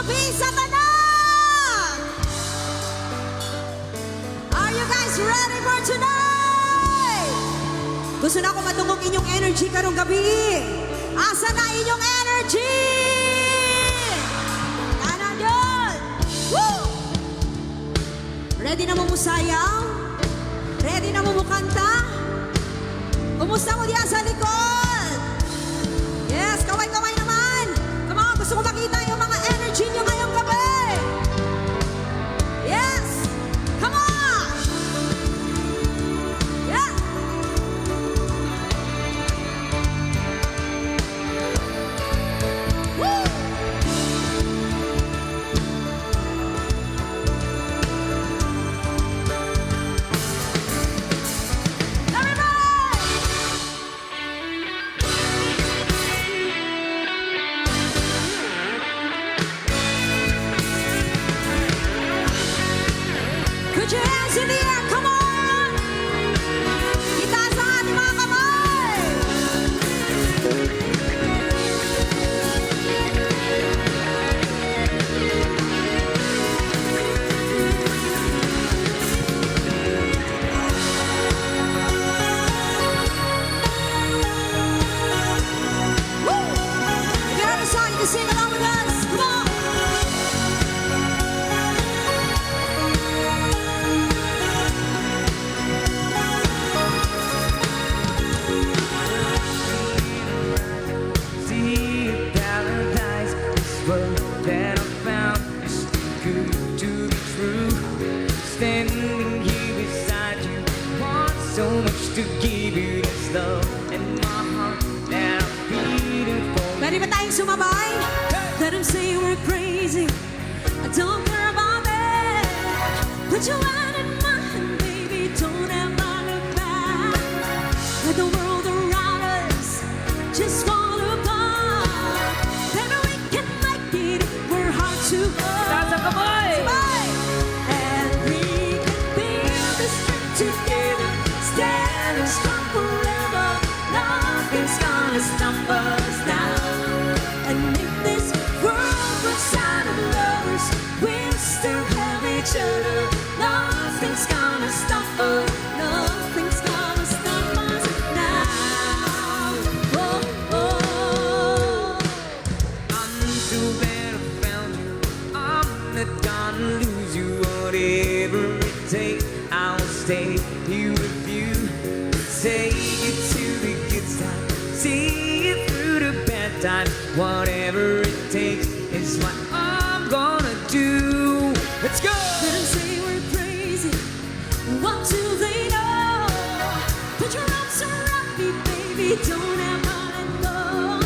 gabi sa tanan! Are you guys ready for tonight? Gusto na ako matungkong inyong energy karong gabi. Asa na inyong energy? Kanan yun! Woo! Ready na mo musayaw? Ready na mo mukanta? Kumusta mo diyan sa likod? Yes, kaway-kaway naman! Come on, gusto ko makita yung mga energy nyo ngayong gabi! Yes! Come on! Yeah! Woo! Put your hands in the air, come on! Itaas ang ating mga kamay! Woo! If you have a song, you can sing along with us. Come on! That I found is too good to be true. Standing here beside you, want so much to give you this love and my heart that I'm beating for. Pwede ba tayong sumabay? Let them say we're crazy. I don't care about that. Put your hand in mine, baby. Don't ever look back. Let the world around us just fall apart. Then we can make it. We're hard to hold. Taas ang kamay! Sabay! And we can build this trip together. Standing strong forever. Nothing's gonna stop us now. And if this world was out of lovers, we'll still have each other. Nothing's gonna stop us. Nothing's gonna stop us now. Oh, oh. I'm so glad I found you. I'm not gonna lose you. Whatever it takes, I'll stay here with you. Take it to the good side, see it through the bad times. Whatever it takes is what I'm gonna do. Let's go! Let them say we're crazy. What do they know? Put your arms around me, baby. Don't ever let go.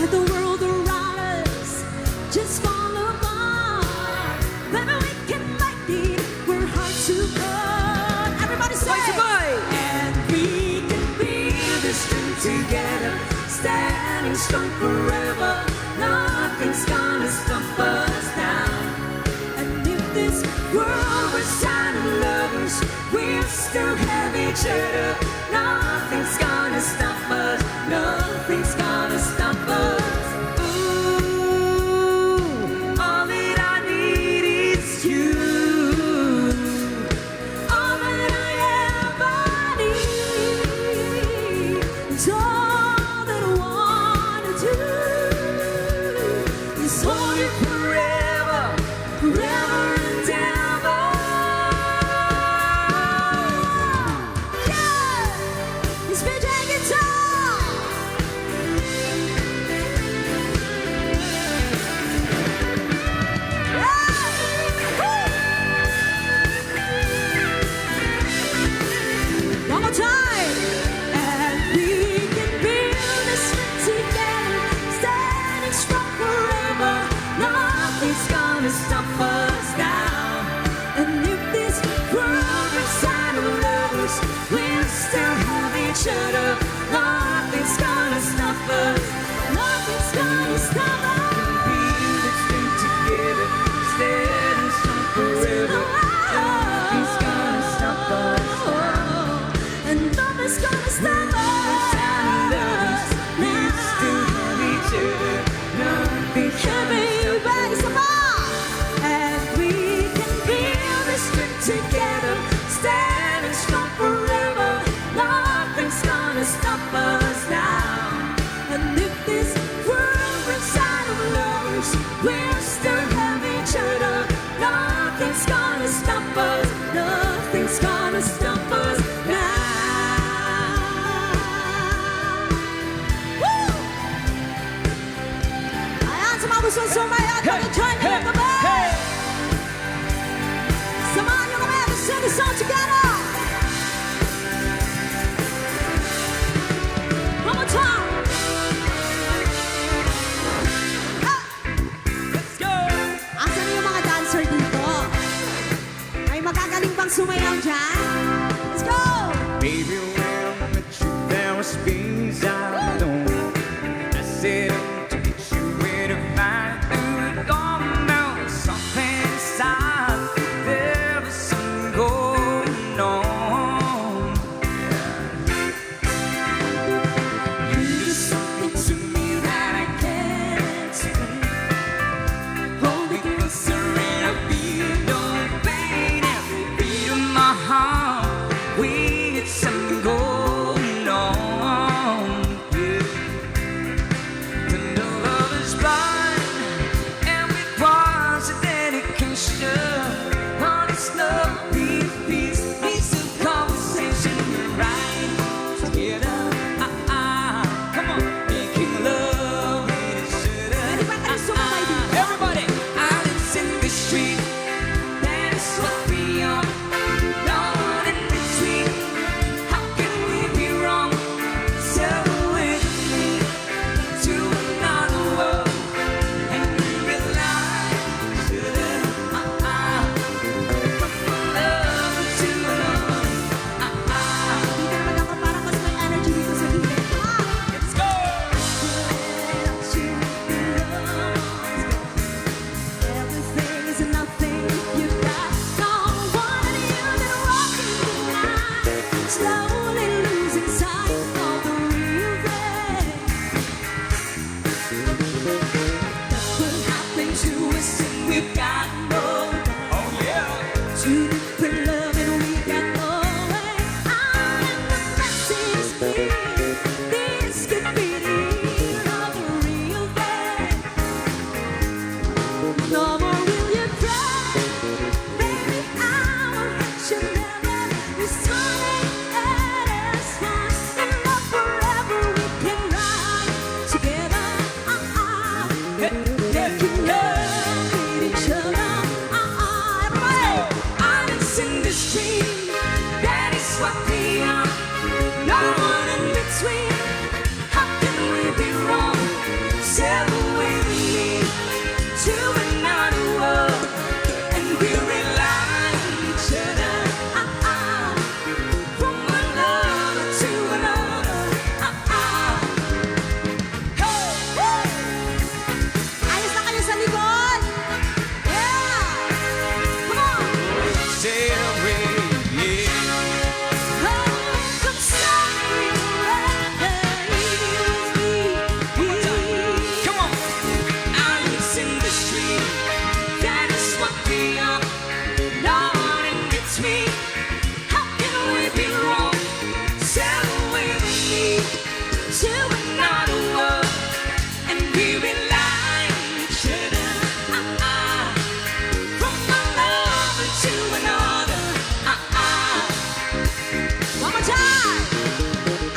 Let the world around us just fall apart. Baby, we can make it. We're hard to cut. Everybody say. Sabay! And we can build this dream together. Standing strong forever. Nothing's gonna stop us now. And if this world was out of lovers, we'll still have each other. Nothing's gonna stop us. Nothing's gonna stop us. Ooh, all that I need is you. All that I ever need is all that I wanna do. Is hold you forever, forever and ever. Yeah, it's BJ Guitar. Yeah. One more time. And we can build this together, standing strong forever. Nothing's gonna stop us now. And if this world is out of lovers, we'll still have each other. Nothing's gonna stop us. Nothing's gonna stop us. Build this thing together, standing strong forever. Nothing's gonna stop us now. And nothing's gonna stop us. We still have each other. Nothing's gonna stop us. Everybody, somebody. gusto sumaya at mag-join me in the band. Samahan niyo kami. Let's sing this song together. One more time. Let's go! Asan yung mga dancer dito? May magagaling bang sumayaw dyan? Let's go! Baby, when I met you, there was things I don't know. I said to get you where to find you. Gone now, something inside. There was something going on. You do something to me that I can't explain. Hold me closer and I feel no pain. Every beat of my heart, we got something going on. Yeah. The love is blind, and it was a dedication. Honest love, peace, of conversation. We're right together. Come on, making love with each other. Pwede ba kayo sumabay dito? Everybody, I live in the street. That is what we are. No one in between. How can we be wrong? So with me to another world, and we rely to the from one love to another. Dito naman ako parang mas may energy dito sa gilid. Let's go. Everything is nothing. You got no one in you that walking the line, slowly losing sight of the real thing. That's what happened to us, and we've got no Oh yeah. two different love, and we got no way out. And the message is clear. This could be the end of the real thing. No more will you cry, baby. I will hurt you never. This morning it is fine. In love forever, we can ride together. Making love with each other. Everybody, I live in the street. That is what we are. No one in between. How can we be wrong? Sail away with me to another world, and we rely on each other. From one lover to another. Hey! Ayos na kayo sa likod? Yeah! Come on! Sail away, yeah. Come sail away with me. Come on. I live in the street. That is what we are. No one in between. How can we be wrong? Sail away with me to another world, and we rely on each other. From one lover to another. One more time!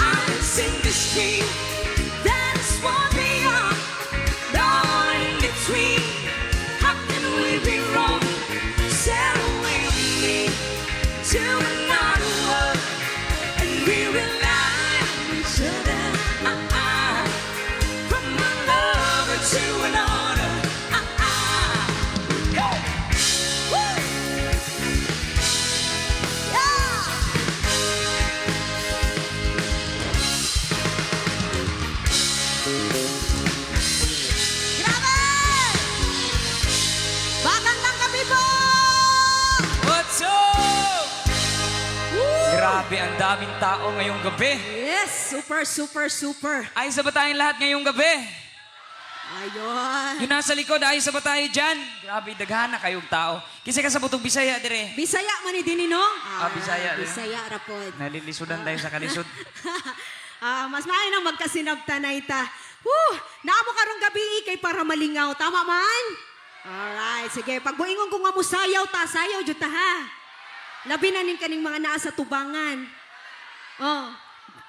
I live in the street. That is what we are. No one in between. How can we be wrong? Sail away with me to another world, and we rely on each other. From one lover to another. Hey! Woo! Yeah! Grabe! Magandang gabi po! What's up? Woo! Grabe, ang daming tao ngayong gabi. Yes! Super! Ayos na ba tayong lahat ngayong gabi? Ayun! Yung nasa likod, ayos na ba tayo dyan? Grabe, daghana kayong tao. Kasi ka sa butong Bisaya, dire. Bisaya man ni Dininong? Bisaya, eh. Bisaya rapod. Nalilisudan tayo sa kalisod. Mas maayo nang magkasinabtanay ta. Woo! Naamo karong gabi kay para malingaw. Tama man? Alright, sige. Pag buingon ko nga mo sayaw ta, sayaw jud ta ha. Labi na ning kaning mga naa sa tubangan. Oh.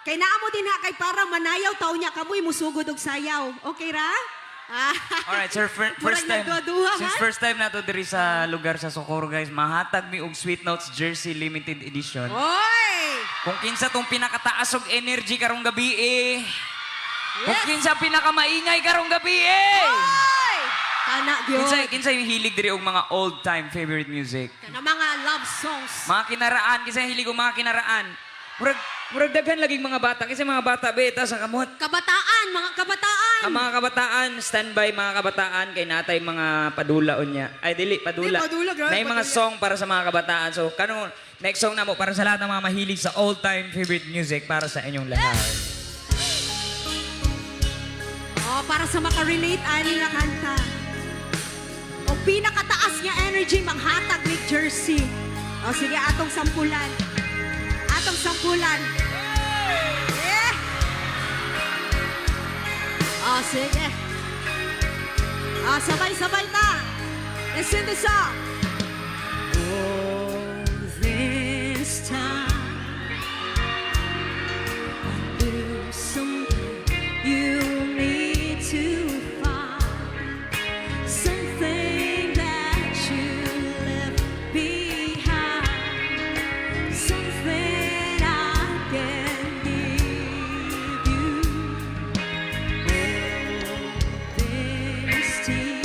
Kay naamo din ha kay para manayaw taw niya kamoy musugod og sayaw. Okay ra? Alright, sir, first Murag time. nagduduha, Since ha? first time na to diri sa lugar sa Socorro, guys, mahatag mi og Sweet Notes Jersey Limited Edition. Oy! Kung kinsa tong pinakataas og energy karong gabi eh. Kung kinsa pinakamaingay karong gabi eh. Oy! Kana gyud. Kinsa yung hilig diri og mga old-time favorite music. Kana mga love songs. Mga kinaraan, kinsa yung hilig og mga kinaraan. Murag daghan laging mga bata. Kasi mga bata beta sa kamot. Kabataan, mga kabataan. Ang mga kabataan, standby mga kabataan kay natay mga padula unya. Ay dili, padula. Di, padula, grabe, Nay mga padula. song para sa mga kabataan. So kanong next song na mo para sa lahat ng mga mahilig sa all-time favorite music para sa inyong lahat. Oh, para sa makarelate ani nga kanta. O pinakataas nga energy manghatag ni Jersey. O sige atong sampulan. Atong sampulan. Yeah. O sige. O sabay-sabay ta. Let's sing the song. All this time, there's something you need to find, something that you left behind, something I can give you. All this tea,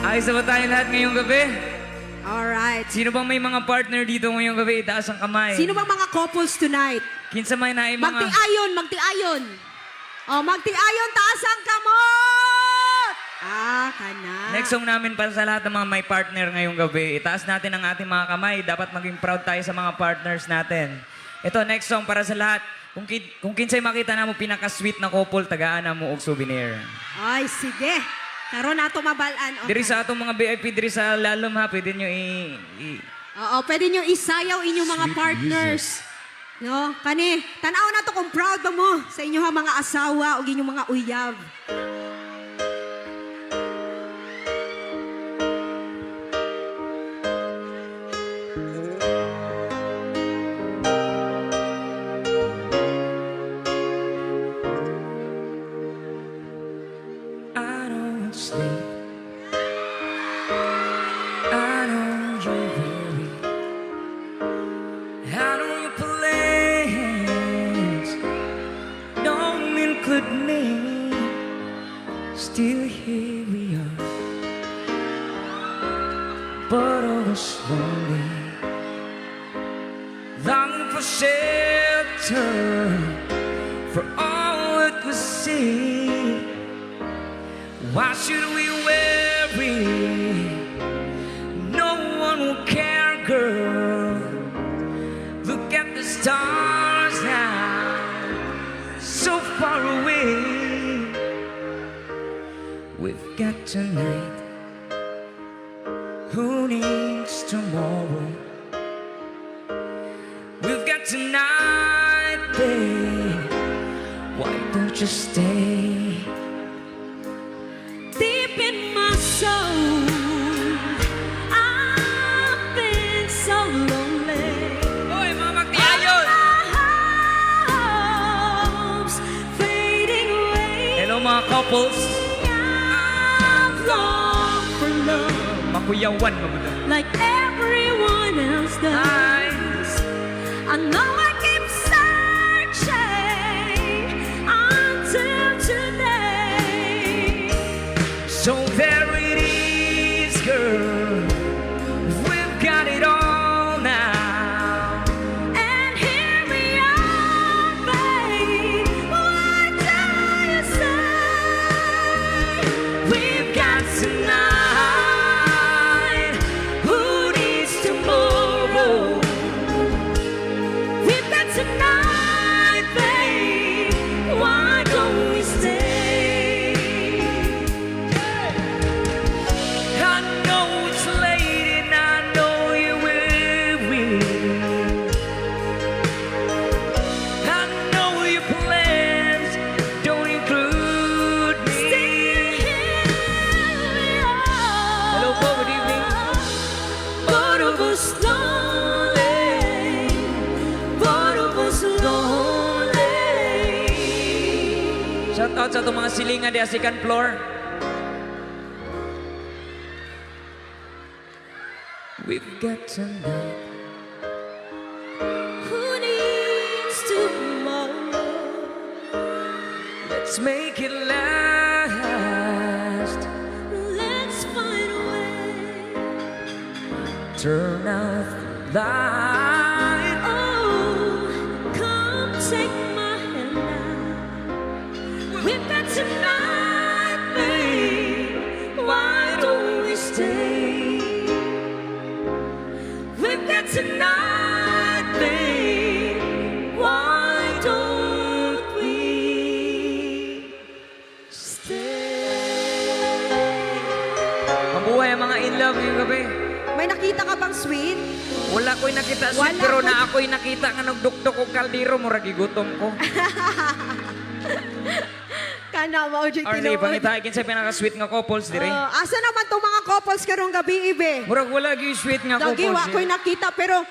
Ayos na ba tayo lahat ngayong gabi? Alright. Sino bang may mga partner dito ngayong gabi? Itaas ang kamay. Sino bang mga couples tonight? Kinsa may na mga... Magtiayon, magtiayon. Oh, magtiayon, taas ang kamot! Kana. Next song namin para sa lahat ng mga may partner ngayong gabi. Itaas natin ang ating mga kamay. Dapat maging proud tayo sa mga partners natin. Ito, next song para sa lahat. Kung kinsay makita na mo pinaka-sweet na couple, tagaan na mo og souvenir. Ay, sige. Karon nato mabalaan. Okay. Diri sa atong mga VIP, diri sa lalom ha, pwede nyo Oo, pwede nyo isayaw inyong mga partners. No? Kani, tanaw na to kung proud ba mo sa inyong mga asawa o inyong mga uyab. I don't sleep. I know you're weary. I know your plans don't include me. Still here we are, but all is lonely. Longing for shelter for all that we see. Why should we worry? No one will care, girl. Look at the stars now, so far away. We've got tonight. Who needs tomorrow? We've got tonight, babe. Why don't you stay? Deep in my soul, I've been so lonely. Hoy, mga magtiayon! Hopes fading away. Hello mga couples. I've longed for love Makuyawan mo ba? like everyone else does. I know I keep searching until today. So there it is, girl. We've got it all now. And here we are, babe. What do you say? We've got tonight. Who needs tomorrow? We've got tonight, babe. Why don't we stay? I know it's late and I know you're weary. I know your plans don't include me. Hello po, good evening. Both of us lonely. Both of us lonely. Shout out sa itong mga silingan di second floor. We've got tonight. Who needs tomorrow? Let's make it last. Let's find a way. Turn out the light. Oh, come take my hand now. We've got tonight, babe. Why don't we stay? We've got tonight, babe. Why don't we stay? Mabuhay ang mga in love ngayong gabi. May nakita ka bang sweet? Wala ko'y nakita Wala sweet, pero ko- na ako'y nakita nga nagduktok og kaldero, murag igutom ko. Kana mo, Jay Arlie, pangitahin sa pinaka-sweet nga couples dire. asa naman tong mga couples karong gabi, Ibe? Murag wala gyud sweet nga Lagi couples. wa ko'y nakita, pero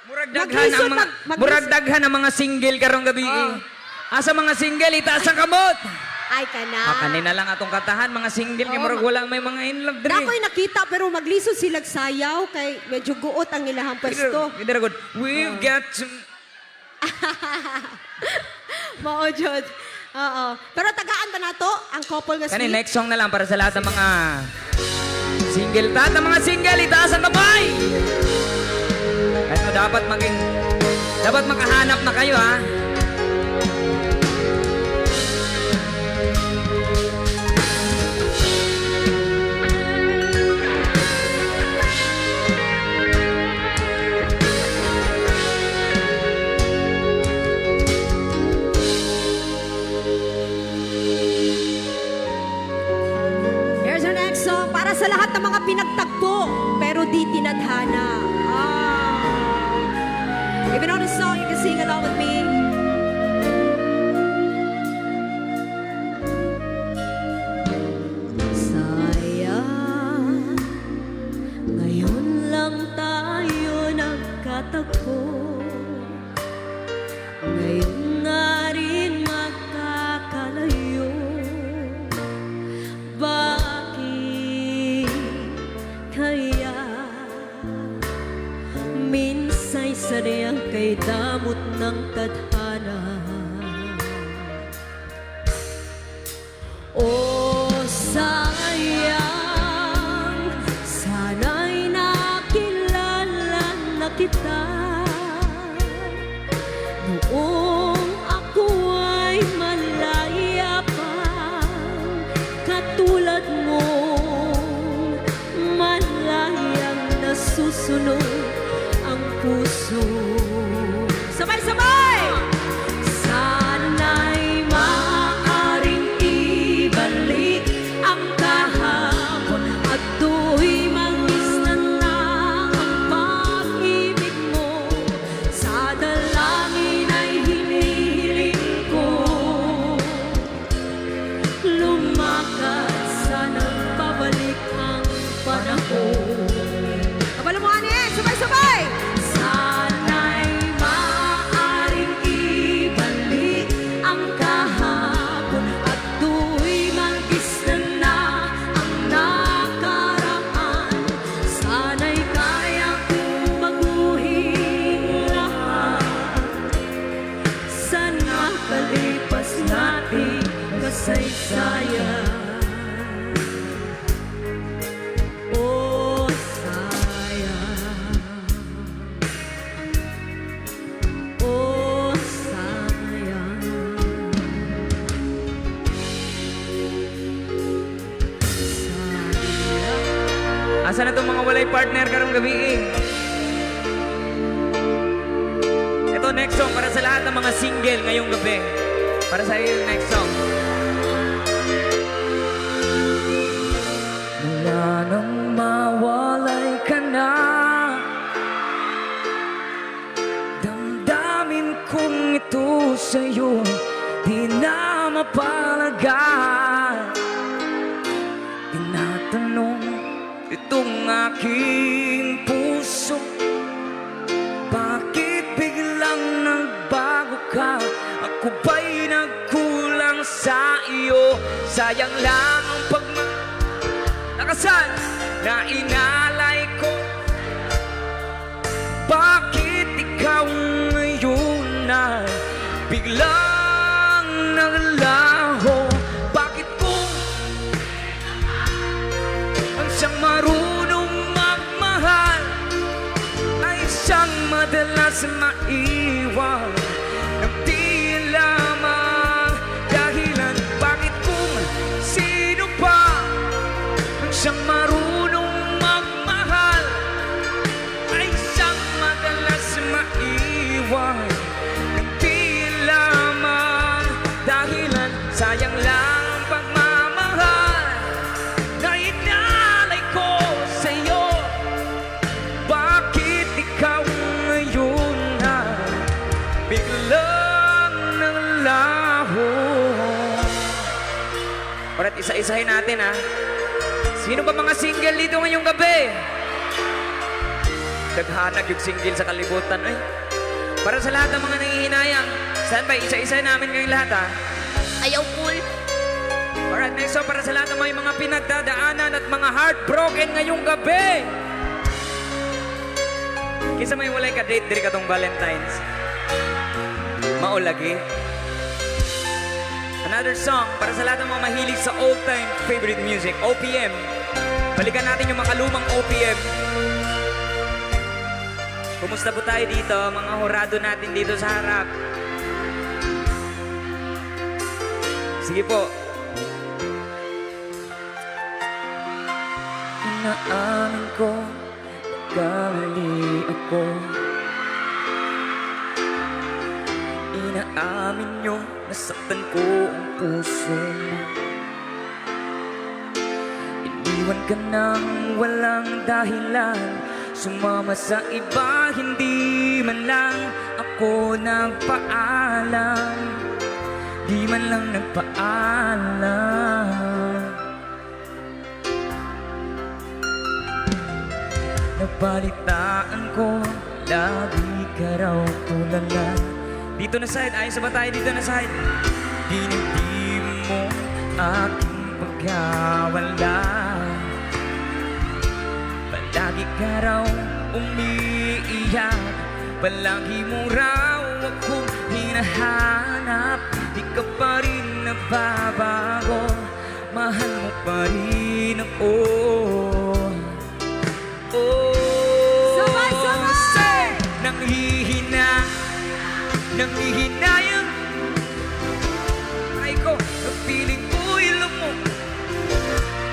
Murag daghan Maglisod ang mga murag daghan ang mga single karong gabi. Asa mga single itaas ang kamot. ay kana. Kanina lang atong katahan mga single kay murag wala may mga in love dire. Nako'y nakita, pero maglisod silag sayaw, kay medyo guot ang ilahang pwesto. Kita good. We've got to Mao, Jod. Oo. Pero tagaan ba na to ang couple nga Kani sweet? next song na lang para sa lahat ng mga Single ta, mga single, itaas ang kamay! Ito, dapat makahanap na kayo, ha? Here's our next song para sa lahat ng mga pinagtagpo pero di tinadhana. If you know this song, you can sing along with me. Sayang, ngayon lang tayo nagkatagpo. Ngayon nga rin magkakalayo. Bakit kaya minsa'y sadyang kay damot ng tadhana? O sayang, sana'y nakilala na kita noong ako ay malaya pa, katulad mo malayang nasusunod ang puso. Sabay-sabay! Sana'y maaaring ibalik ang kahapon at tuwa'y mag-isla na ang pag-ibig mo. Sa dalangin ay hinihiling ko lumakad, sana'y pabalik ang panahon. Kabalo mo, Ane! Sabay-sabay! Sana'y maaaring ibalik ang kahapon at tuwa'y mag-isla na ang nakaraan. Sana'y kaya kong baguhin lahat sa nakalipas nating kasaysayan. Oh, sayang. Oh, sayang. Sayang. Asa na itong mga walay partner karong gabi eh? Ito, next song para sa lahat ng mga single ngayong gabi. Para sa iyo yung next song. Mula nang mawalay ka na, damdamin kong ito sa'yo di na mapalagan. Tinatanong itong aking puso, bakit biglang nagbago ka? Ako ba'y nagkulang sa iyo? Sayang lang ang nakasan na inalay ko. Bakit ikaw ngayon na biglang naglaho? Bakit kung ang siyang marunong magmahal ay siyang madalas maiwan ng di lamang dahilan? Bakit kung sino pa ang siyang marunong magmahal ay siyang madalas maiwan ng di lamang dahilan? Sayang lang ang pagmamahal na inalay ko sa'yo. Bakit ikaw ngayon na biglang naglaho? Alright, isa-isahin natin, ha? Sino ba mga single dito ngayong gabi? Daghanag yung single sa kalibutan, ay. Para sa lahat ng mga nangihinayang, saan ba? Isa-isahin namin ngayong lahat, ha? Ayaw, cool. Alright, next song para sa lahat ng may mga pinagdadaanan at mga heartbroken ngayong gabi. Kisa may walay ka date diri katong Valentine's. Maulagi. Another song para sa lahat ng mga mahilig sa old-time favorite music, OPM. Balikan natin yung makalumang OPM. Kumusta po tayo dito, mga hurado natin dito sa harap? Sige po. Inaamin ko, nagkamali ako. Inaamin nyo, nasaktan ko ang puso mo. Iniwan ka nang walang dahilan, sumama sa iba, hindi man lang ako nagpaalam. Di man lang nagpaalam. Nabalitaan ko, lagi ka raw tulala. Dito na side, ayos ba tayo dito na side? Dinibdib mo aking pagkawala. Palagi ka raw umiiyak, palagi mo raw akong hinahanap. Di ka pa rin nababago, mahal mo pa rin ako. Sabay-sabay! Nanghihinayang ay ko, napiling ko ilong mo.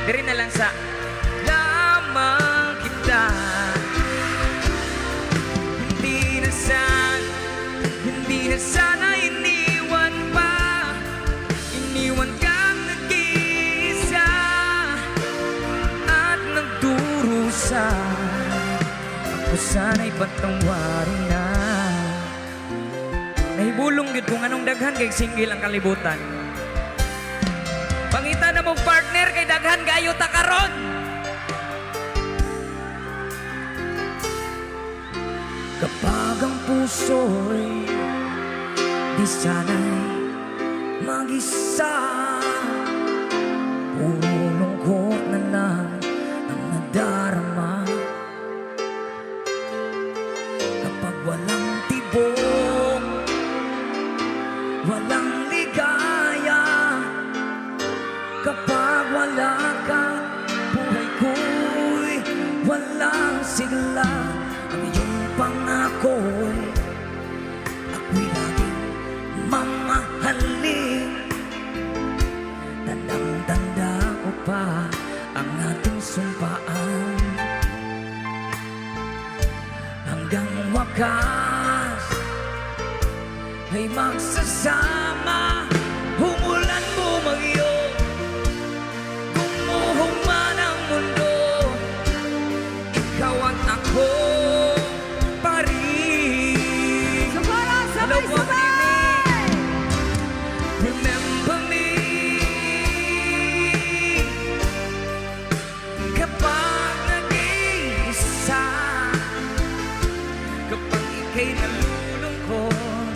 Dari na lang sa lamang kita. Hindi na sana iniwan pa. Iniwan kang nag-iisa at nagdurusa. Ako sana'y patawarin na. Nahibulong yun kung anong daghan kay single ang kalibutan. Pangita na mong partner kay daghan gayo ta karon. Kapag ang puso'y di sana'y mag-isa, puro lungkot na lang ang nadarama. Kapag walang tibok, walang ligaya, kapag wala ka, buhay ko'y walang sigla. Ang iyong pangako'y ako'y laging mamahalin. Tandang-tanda ko pa ang ating sumpaan. Hanggang wakas ay magsasama. Humulan mo magyo, gumuhong man ang mundo, ikaw at ako pa rin. Sabay-sabay! Remember me kapag nag-iisa, kapag ika'y nalulungkot,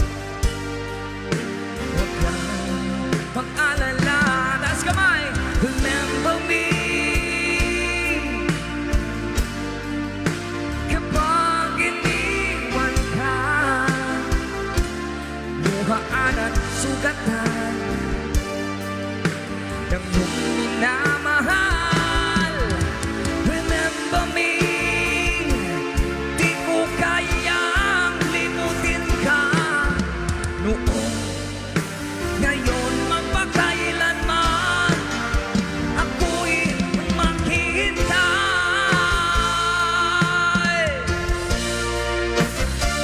huwag kang mag-alala. Taas kamay! Remember me kapag iniwan ka, luhaan at sugatan ng iyong minamahal. Remember me, di ko kayang limutin ka noon, ngayon, magpakailanman ako'y maghihintay.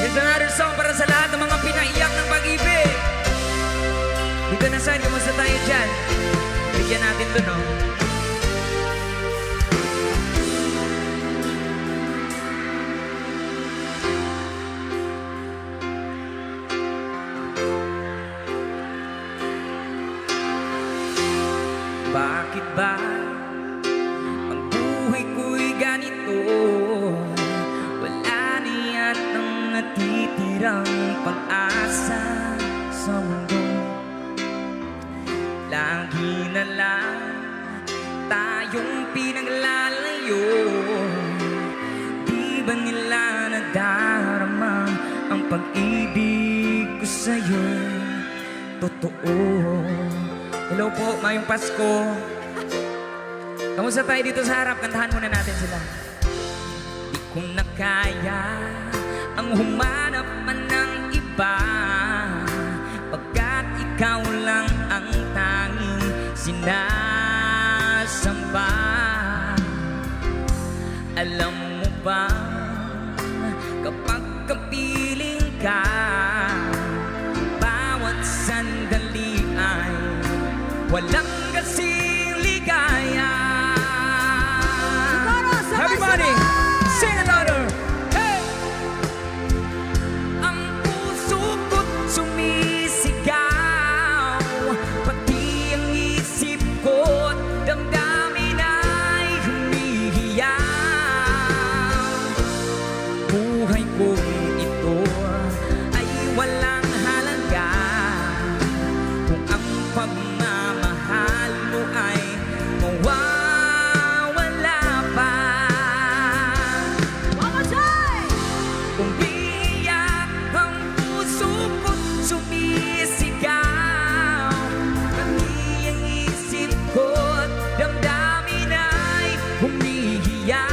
Here's another song para sa lahat ng mga pinaiyak ng pag-ibig. Dito na saan, kamusta tayo dyan? Bigyan natin to, no? Bakit ba ang buhay ko'y ganito? Wala niyan ang natitirang pag-asa sa mundo. Lagi na lang tayong pinaglalayo. Di ba nila nadarama ang pag-ibig ko sa'yo? Totoo. Hello po, Mayong Pasko. Kamusta tayo dito sa harap? Kantahan muna natin sila. Di ko na kaya ang humanap man ng iba, pagkat ikaw lang ang tanging sinasamba. Alam mo ba, kapag kapiling ka, bawat sandali ay walang kasing ligaya. Everybody, sing it louder. Hey! Ang puso ko't sumisigaw, pati ang isip ko't damdamin ay humihiyaw. Buhay kong ito ay walang halaga kung ang pagmamahal mo ay mawawala pa. One more time! Kung iiyak ang puso ko't sumisigaw, pati ang isip ko't damdamin ay humihiyaw.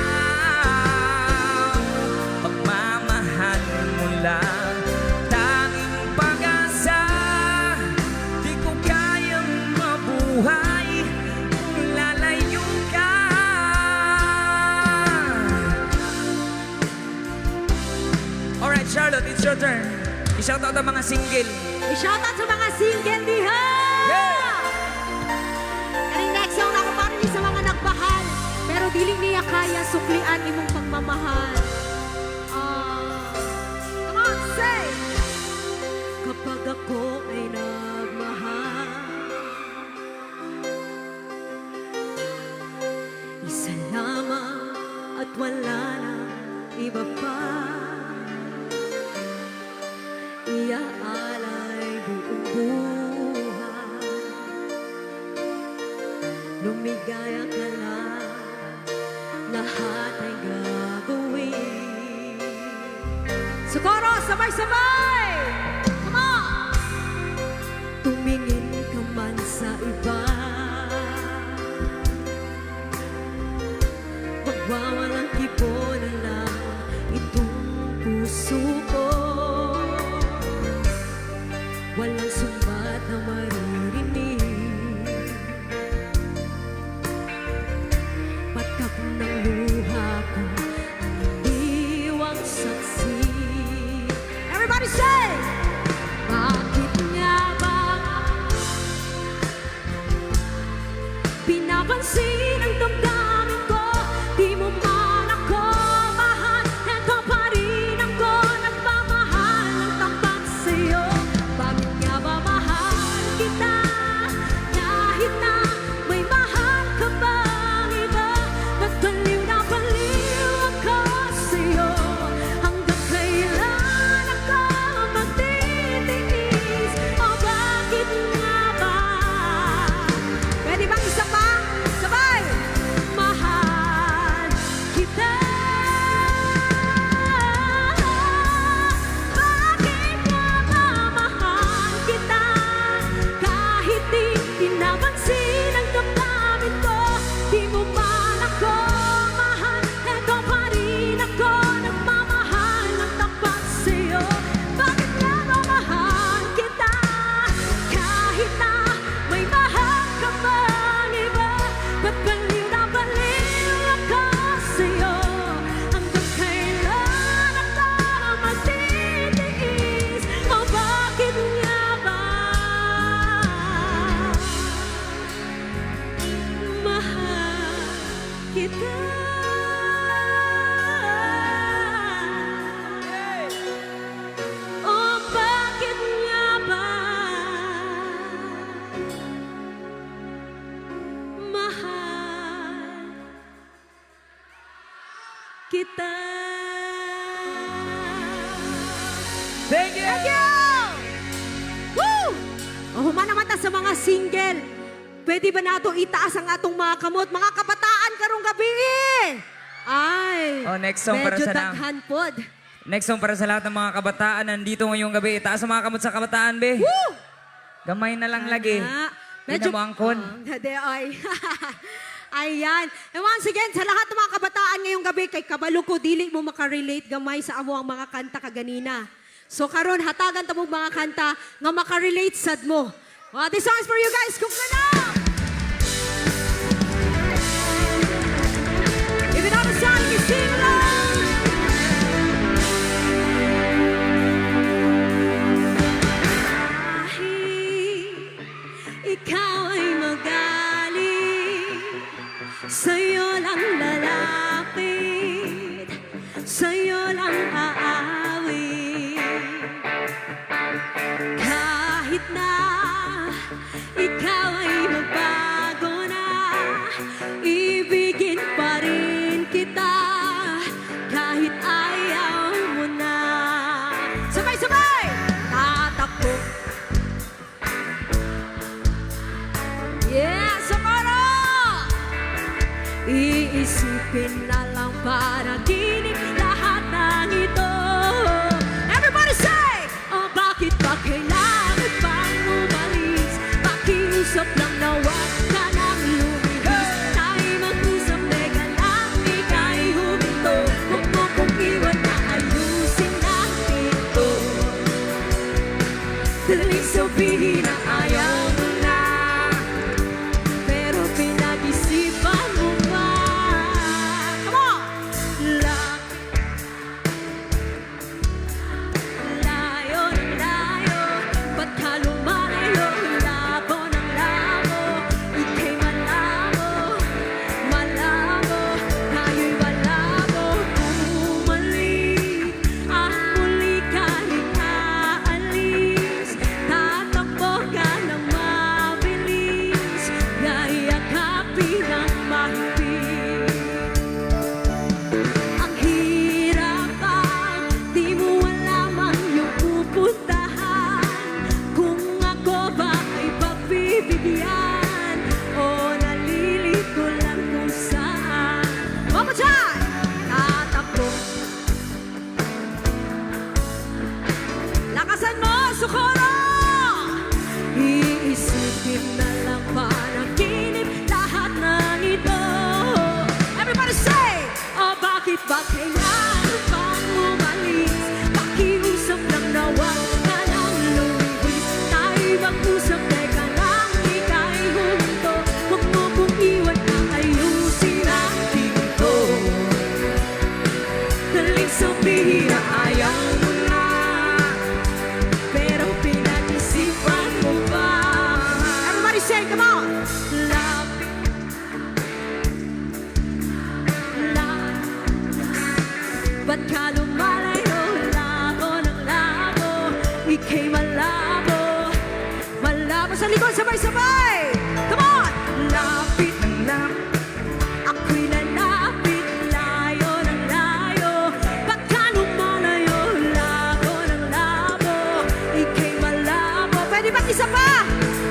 Pagmamahal mo lang, tanging pag-asa, di ko kayang mabuhay kung lalayo ka. Alright, Charlotte, it's your turn. I-shout out ang mga single. I-shoutout sa mga single diha! Kaning next song ako para ni sa mga nagmahal, pero diling niya kaya suklian imong pagmamahal. Come on, say! Kapag ako ay nagmahal, isa lamang at wala na iba pa. Iaalay buong buhay, lumigaya ka lang, lahat ay gagawin. Siguro, sabay-sabay! Come on! Tumingin ka man sa iba, pagwawalang tipo na lang itong puso ko. Walang sumbat na maririnig, patak ng luha ko ang diwang saksi. Everybody say! Bakit nga ba pinapansin ang damdamin ko? Di mo man ako mahal, eto pa rin ako nagmamahal ng tapat sa'yo. Bakit nga ba mahal kita? Kahit na may mahal ka bang iba, ba't baliw na baliw ako sa'yo? Hanggang kailan ako magtitiis? O bakit nga ba? Pwede bang isa pa? Sabay! Mahal kita. Bakit nga ba mahal kita? Kahit di pinapansin ang damdamin ko, di mo man ako mahal, eto pa rin ako nagmamahal ng tapat sa'yo. Bakit nga ba mahal kita? Kahit na may mahal ka bang iba, ba't baliw na baliw ako sa'yo? Hanggang kailan ako magtitiis? O bakit nga ba mahal kita? O bakit nga ba mahal kita? Thank you! Thank you! Woo! O humana mata sa mga single. Pwede ba nato itaas ang atong mga kamot? Mga kabataan karong gabi! Ay! Oh, next song para medyo sa daghan pod. Next song para sa lahat ng mga kabataan nandito ngayong gabi. Itaas ang mga kamot sa kabataan, be. Woo! Gamay na lang lagi. Ah, Medyo mo angkon. Hade, ay. Ayan. And once again, sa lahat ng mga kabataan ngayong gabi, kay kabalo ko, dili mo makarelate gamay sa amo ang mga kanta kaganina. So karon hatagan ta mo mga kanta nga makarelate sad mo. This song is for you guys. Kung na! If you know the song, you sing along. Kahit ikaw ay magaling, sa'yo lang lalapit, sa'yo lang aawit. Kahit na ikaw ay magbago na, ibigin pa rin kita, kahit ayaw mo na. Sabay-sabay! Tatakbo. Yeah, Samara! Iisipin na lang panaginip lahat ng ito. Everybody say! Oh, bakit ba kailangan pang umalis? Pakiusap lang na wag ka nang lumihis. Tayo mag-usap, teka lang, ika'y huminto. Huwag mo kong iwan na ayusin natin ito. Daling sabihin na ayaw mo na, pero pinag-isipan mo pa. Come on! Layo ng layo, ba't ka lumalayo? Labo ng labo, ika'y malabo, malabo, tayo'y malabo. Bumalik at muli ka rin aalis. Tatakbo ka ng mabilis, yayakapin ang mahigpit. Ang hirap pag di mo alam ang iyong pupuntahan. Kung ako ba ay pagbibigyan o nalilito lang kung saan. One more time! Tatakbo. Lakasan mo, Socorro! Iisipin na lang panaginip lahat ng ito. Everybody say! Oh, bakit ba kailangan pang umalis? Pakiusap lang na wag ka nang lumihis. Tayo mag-usap, teka lang, ika'y huminto. Huwag mo kong iwan na ayusin natin ito. Daling sabihin na ayaw mo na, pero pinag-isipan mo ba? Everybody say, come on! Lapit, ba't ka lumalayo? Labo ng labo, ika'y malabo, malabo. Sa likod, sabay-sabay! Come on! Lapit ng lapit, ako'y lalapit, layo ng layo. Ba't ka lumalayo? Labo ng labo, ika'y malabo. Pwede ba't isa pa?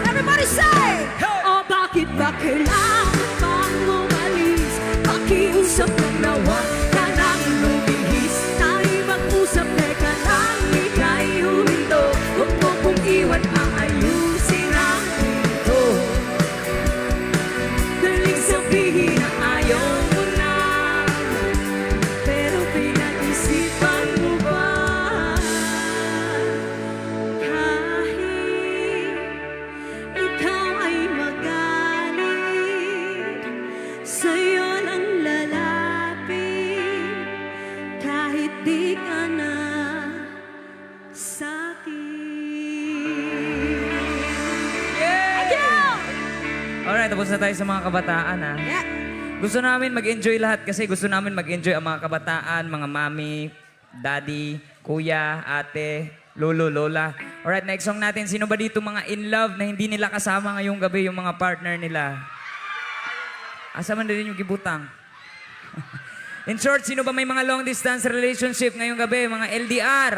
Everybody say! Oh, bakit ba kailangan pang umalis? Pakiusap lang na wag ka nang lumihis. Tayo mag-usap, teka lang, ika'y huminto. Huwag mo kong iwan ang ayusin ang ito. Daling sabihin na ayaw mo na, pero pinag-isipan mo ba? Kahit ikaw ay magalit, sa'yo lang lalapit, kahit di ka na sa'kin. Thank you! Alright, tapos na tayo sa mga kabataan ha. Yeah. Gusto namin mag-enjoy lahat kasi gusto namin mag-enjoy ang mga kabataan, mga mami, daddy, kuya, ate, lolo, lola. Alright, next song natin. Sino ba dito mga in love na hindi nila kasama ngayong gabi yung mga partner nila? Asa man din yung gibutang? In short, sino ba may mga long distance relationship ngayong gabi? Mga LDR.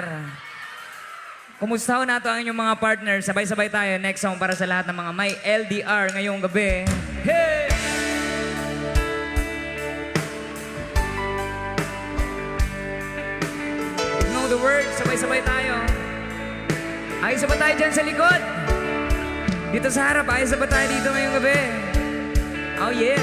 Kumusta ho nato ang inyong mga partner? Sabay-sabay tayo. Next song para sa lahat ng mga may LDR ngayong gabi. Hey! You know the words. Sabay-sabay tayo. Ayos ba tayo dyan sa likod? Dito sa harap. Ayos ba tayo dito ngayong gabi? Oh yeah.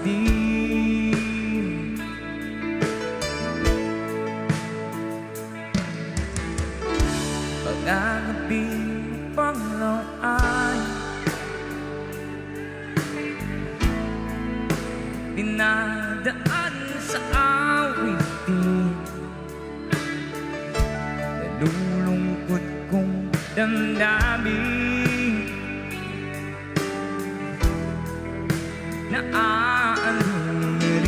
di. Pag-agabi panglaw ay dinadaan sa awitin. Nalulungkot kong damdamin na aalurin.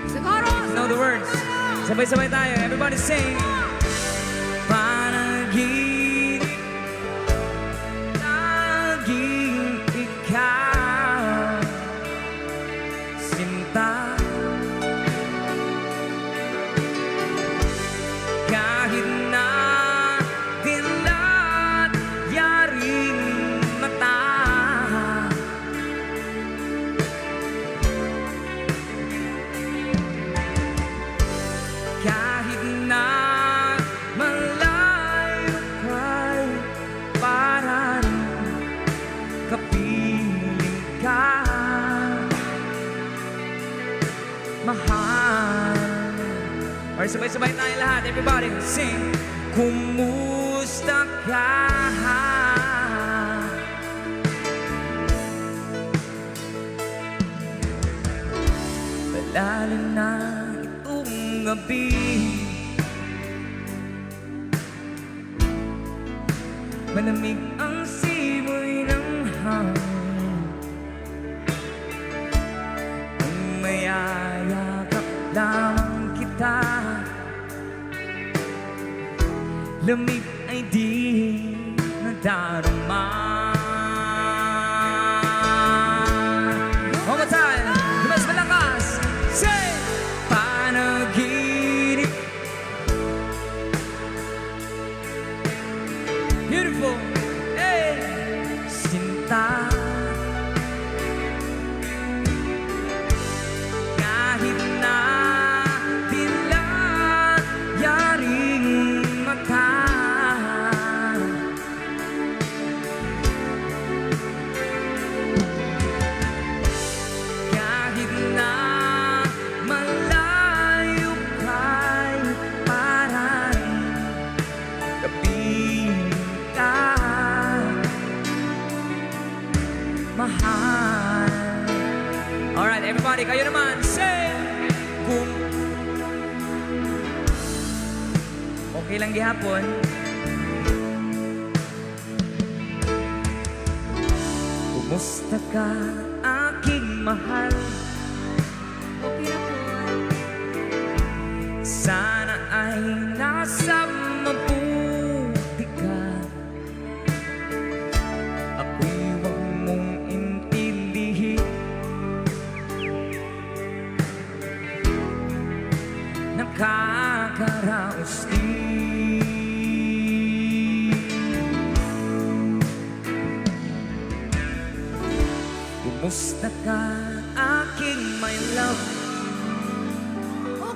Siguro! Know the words. Sabay-sabay tayo. Everybody sing. Panaginip, laging ikaw, sinta. Kahit na dilat yaring mata, kahit na malayo kay para rin kapiling ka, mahal. Or sabay-sabay tayo lahat. Everybody sing. Kumusta ka? Malalim na itong gabi, malamig ang simoy ng hangin. Kung mayayakap lamang kita, lamig ay di nadarama. One more time, mas malakas. Say, panaginip. Beautiful. Hey, sinta. Kahit na dilat yaring mata, kahit na malayo kay para rin kapiling ka, mahal. Alright, everybody, kayo naman, say! Kung okay lang gihapon, kumusta ka, aking mahal? Okay na po. Sana ay nasa mabuti ka. Ako'y huwag mong intindihin, nakakaraos din. Kumusta ka, aking my love?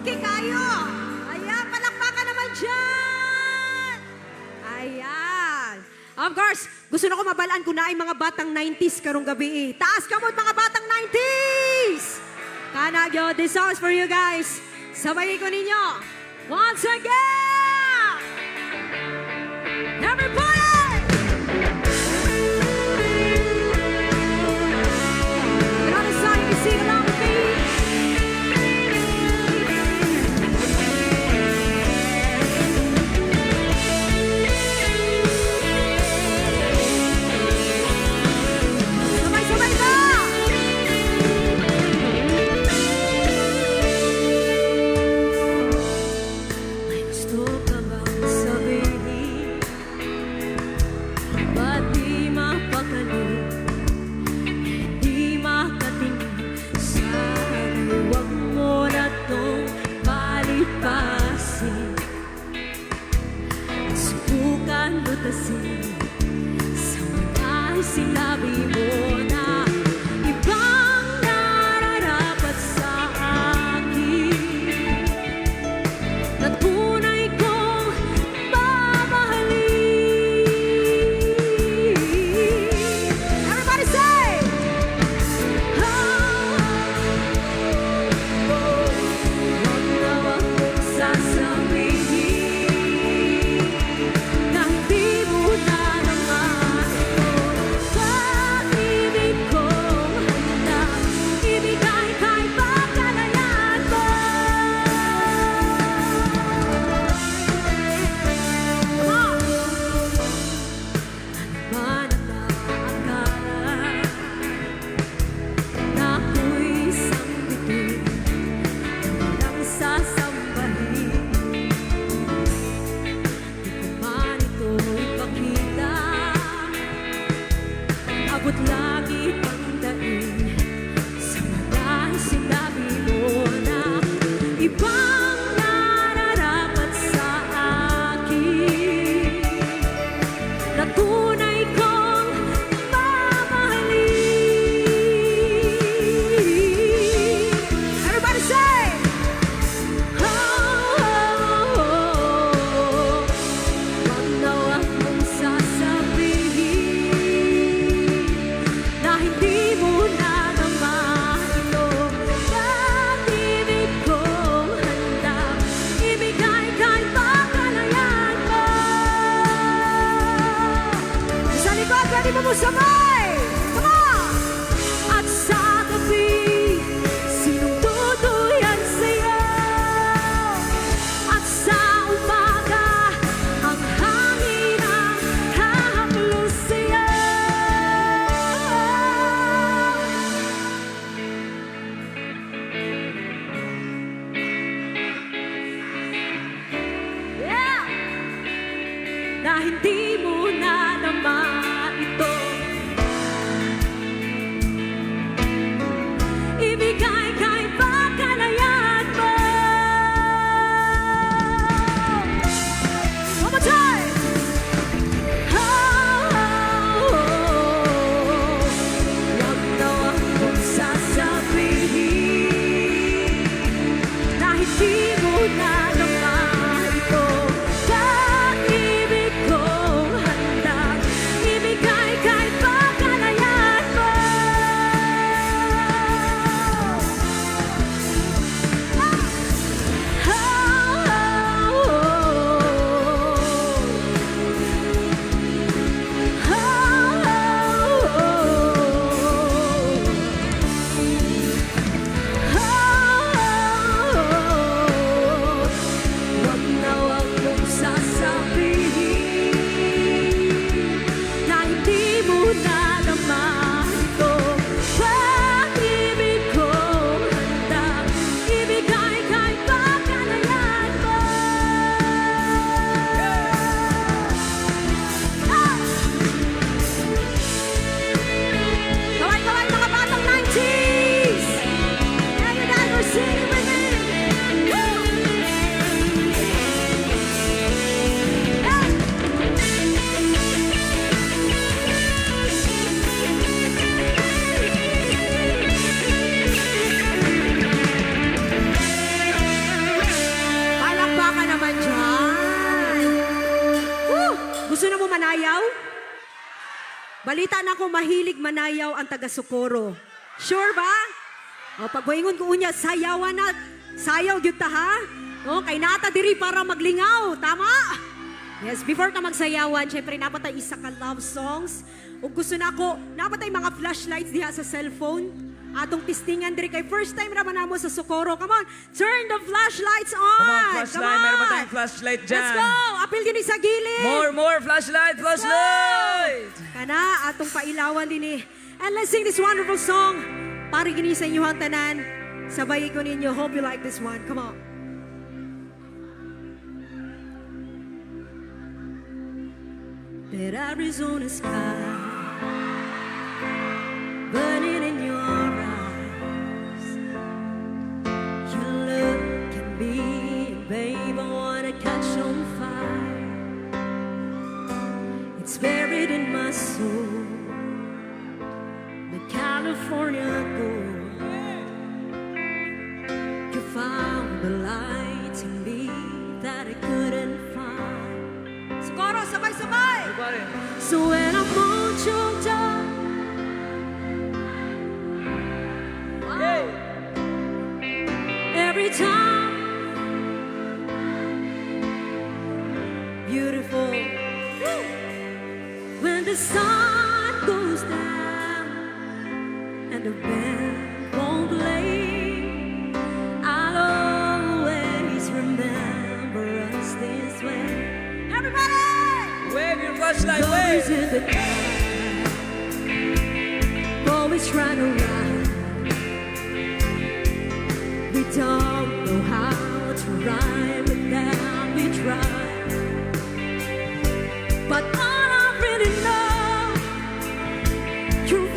Okay kayo. Ayan, palakpakan naman dyan. Ayan. Of course, gusto na ko mabalaan ko na ay mga batang 90s karong gabi. Taas ka mo mga batang 90s. Kanagyo, this song is for you guys. Sabay ko ninyo. Once again. Everybody! Another song you can sing along with me. Sabay-sabay ba? May gusto ka bang sabihin? Ba't di mapakali? Di makatingin sa akin? Huwag mo na tong palipasin. Subukan lutasin sa mga sinabi mo na ibang nararapat sa akin, na tunay kong mamahalin. Everybody say! Bago't lagi pang daing sa mga sinabi mo na ibang nararapat sa akin na tunay kong mamahalin. Everybody say! Oh, oh, oh. Wag na wag mong sasabihin na hindi mo na naman ito. Pag-ibig kong handang ibigay kahit pagkalayan mo. Sa likod, pwede mo mo sabay! Come on! At sa gabi, sinong tutuyan sa'yo? At sa umaga, ang hangin ang hahaplos sa'yo. Yeah! Na hindi mo na naman ito ibigay kahit pagkalayan mo. One more time! Oh, oh, oh. Wag na wag mong sasabihin na hindi mo na naman ito. Pag-ibig kong handang ibigay kahit pagkalayan mo. Oh, oh, wag na wag mong sasabihin na hindi mo na naman ito. Pag-ibig kong handang ibigay kahit pagkalayan mo. Kaway-kaway mga batang 90s! And you guys are singing with me! Woo! Palakpakan naman dyan! Woo! Gusto na mo manayaw? Balita na ko mahilig manayaw ang taga Socorro. Sure ba? O, pagwaingon ko unya, sayawan na. Sayaw gyud ta ha? O, kay nata diri para maglingaw. Tama? Yes, before ta magsayawan, syempre napatay isa ka love songs. Ug gusto na ko, napatay mga flashlights diha sa cellphone. Atong tistingan diri kay first time ra man namo sa Socorro. Come on, turn the flashlights on. Come on, flashlight. Meron ba tayong flashlight dyan? Let's go! Apil din sa gilid. More flashlight, flashlight! Kana, atong pailawan din eh. And let's sing this wonderful song. Para gini sa inyong tanan. Sabay ko ninyo. Hope you like this one. Come on. That Arizona sky burning in your eyes. Your look can be, babe, I wanna catch on fire. It's buried in my soul. The California gold. You found the light in me that I couldn't find. Socorro, sabay-sabay! So when I'm all choked up, every time, beautiful. When the sun goes down and the band won't play, I'll always remember us this way. Everybody! Wave your flashlight, Always wave! in the dark, always trying to run. We don't know how to rhyme, but then we try. But all I really know, you're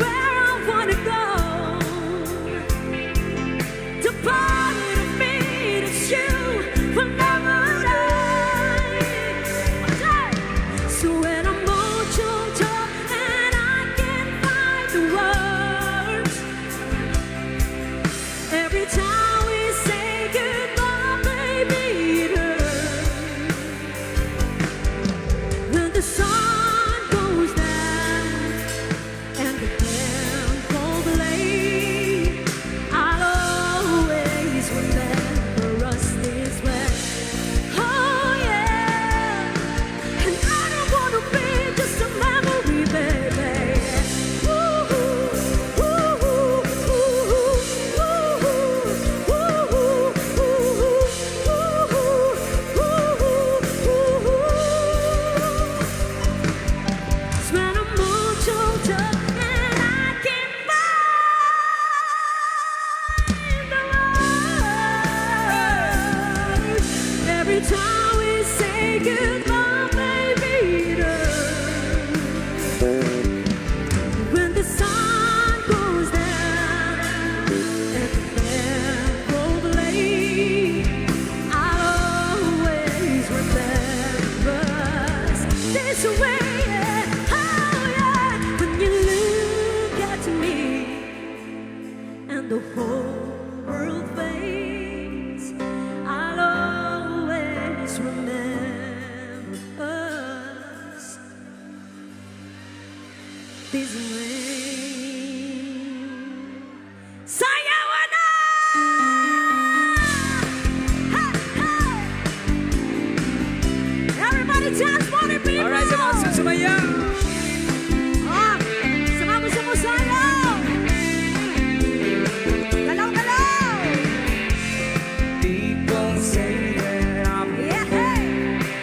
this way. Sayawan na! Ha, ha! Everybody dance for the people! Alright, sa mga susumayaw. Ah, sama mo sa musayaw! Galaw-galaw! People say that I'm Yeah, hey!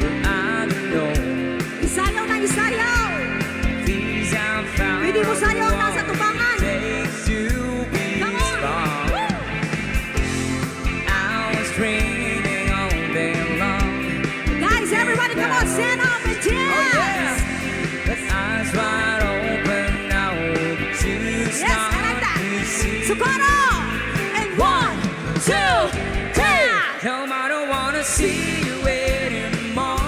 but I don't know. Isayaw na isayaw! These I found Pwede mo sayaw na sa tubangan! takes to be Come on! strong. Woo! I was dreaming all day long. Guys, everybody come on, stand up and dance! With eyes wide open, I hope to Yes, I start like that! to see. Sukaro! And 1, 2, 3! No, I don't wanna see you anymore.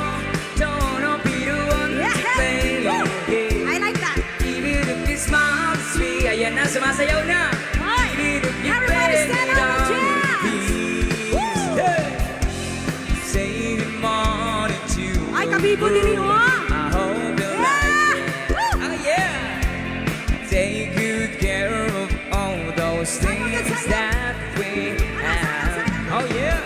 Don't wanna be the one to Yeah! play your Woo! game. I like that! Even if you smile to me, ayan na, sumasayaw na. Hoy! Even if you Everybody beg stand me up and down, dance! please. Woo! Hey! Say good morning to Ay, kabibo diri mo! I hope you like Yeah! it. Woo! Oh yeah! Take good care of all those things that we have. Oh yeah!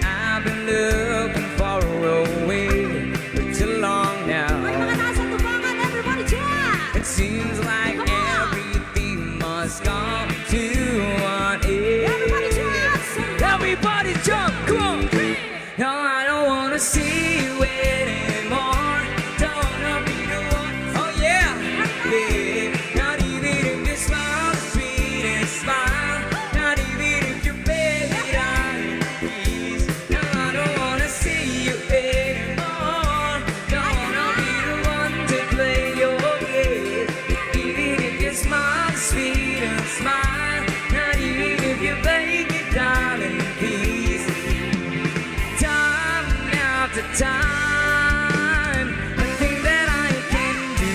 I've been looking for a way for too long Ay, now. mga nasa tubangan, everybody dance! It seems like Come on. everything must come to an end. Everybody dance! Everybody jump, come on! No, I don't wanna see you anymore. Don't wanna be the one. Oh yeah, yeah. Not even if you smile the sweetest smile. Not even if you beg me down, please. No, I don't wanna see you anymore. Don't wanna be the one to play your game. Even if you smile the sweetest smile. Not even if you beg me darling, please. Time after time, the thing that I can do.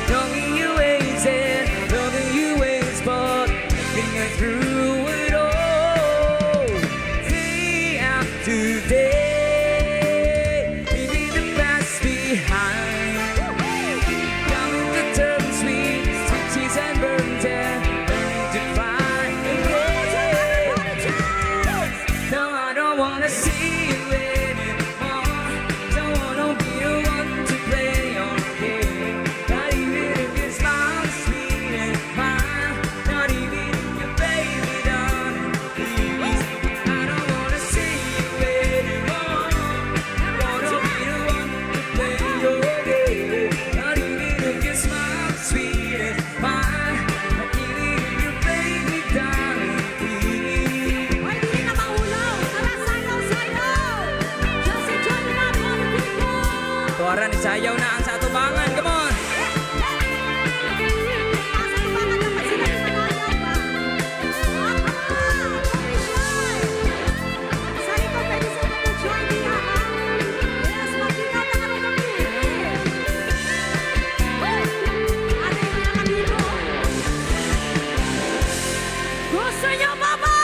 Knowing you ways and loving you ways, but thinking through it all. Day after day, leaving the past behind. Coming to terms with switches and burns and learning to find a way. No, I don't wanna see you anymore. Don't wanna be the one to play your game. Not even if you smile sweet and smile. Not even if you baby darling, please. I don't wanna see you anymore. Wanna be the one to play your game. Not even if you smile sweet and smile. Not even if you baby darling, please. Ay, di na maulaw! Tara, sayaw, sayaw! Just enjoy the love for the people! Tuwaran, isayaw na ang sa tubangan. Come on! Nasa tubangan dapat sila sumayaw ba? Ah, official! Sa likod, pwede sila mag-join din, ha? Yes, mag-ingat ang ano kami. Ate, hindi na kami ito. Gusto niyo ba ba?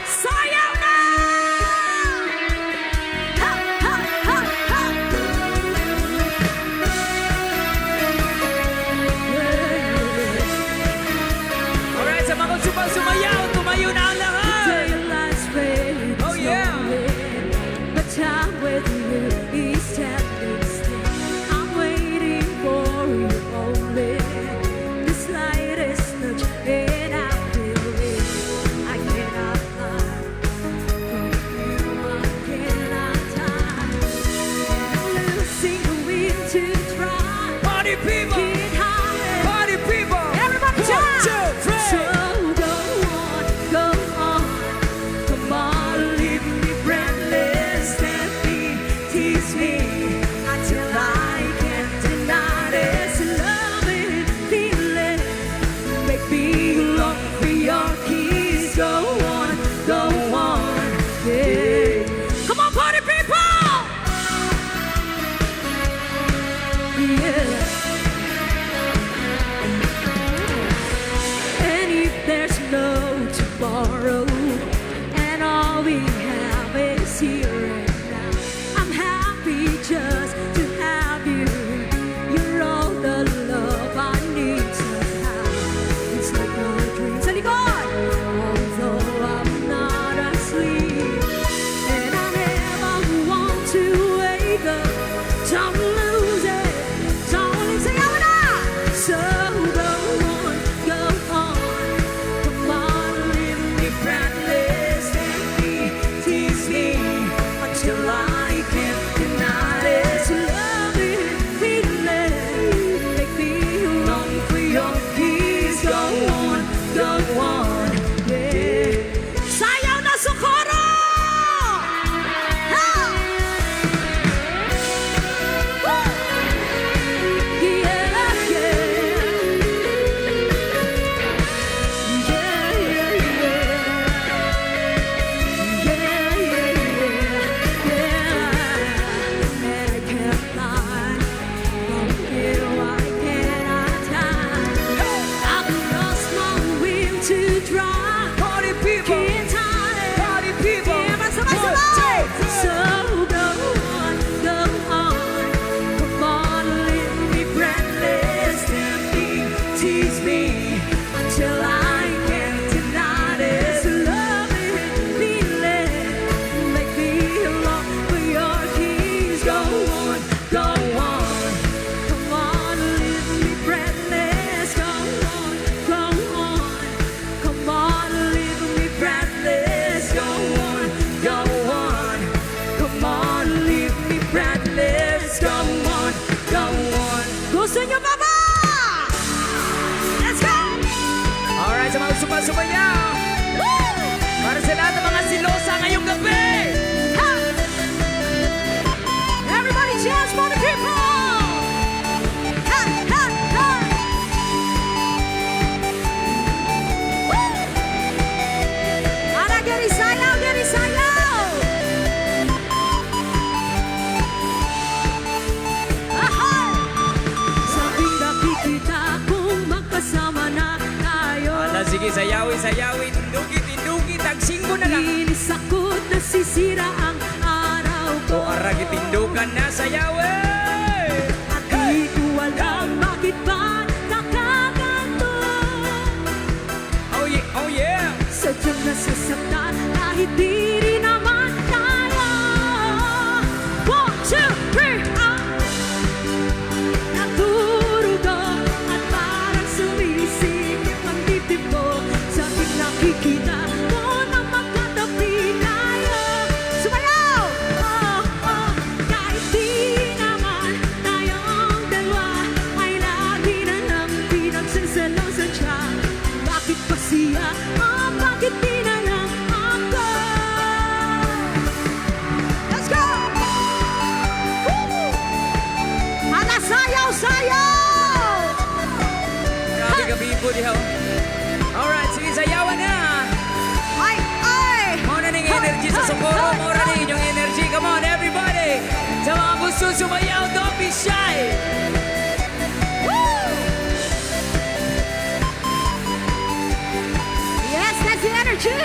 Sayaw na! Ha, ha, ha, ha! Alright, sa mga sumayaw, tumayo na ang lahat! Daylight's fading Oh, yeah. slowly, but time with you is standing still. I'm waiting for you only. The slightest nudge and I feel it. I cannot lie. From you I cannot hide. Losing the wind to try. Party people! Get higher. Party people! Everybody One, jump! two, three! So go on, come on, leave me breathless, let me tease me until I can't deny this loving feeling. Make me long for your kiss. Go on, yeah. Come on, party people! Yeah. And if there's no tomorrow, and all we have is here and now, I'm happy just to have you Sige, sayawi, tindugi, tagsinggo na lang. Inisakot na sisira ang araw ko. O aragi, tindugan na, sayawi! At di ko alam bakit ba nakaganto. Oh yeah! Sadyang nasasaktan kahit di rin naman kaya. 1, 2, 3, Naturugo at parang sumisikip ang dibdib ko. Sa aking nakikita ko na magkatabi tayo. Sumayaw! Kahit di naman tayong dalawa ay lagi na lang pinagsasalosan siya. Bakit pa siya? Bakit di na lang ako? Let's go! Woo! Mga sayaw-sayaw! Grabe gabi po dihaw. Alright, sige, sayawan na! Ay! Ay! Mauna ning energy sa Socorro, mauna ning inyong energy. Come on, everybody! Sa mga gusto sumayaw, don't be shy! Woo! Yes, that's the energy!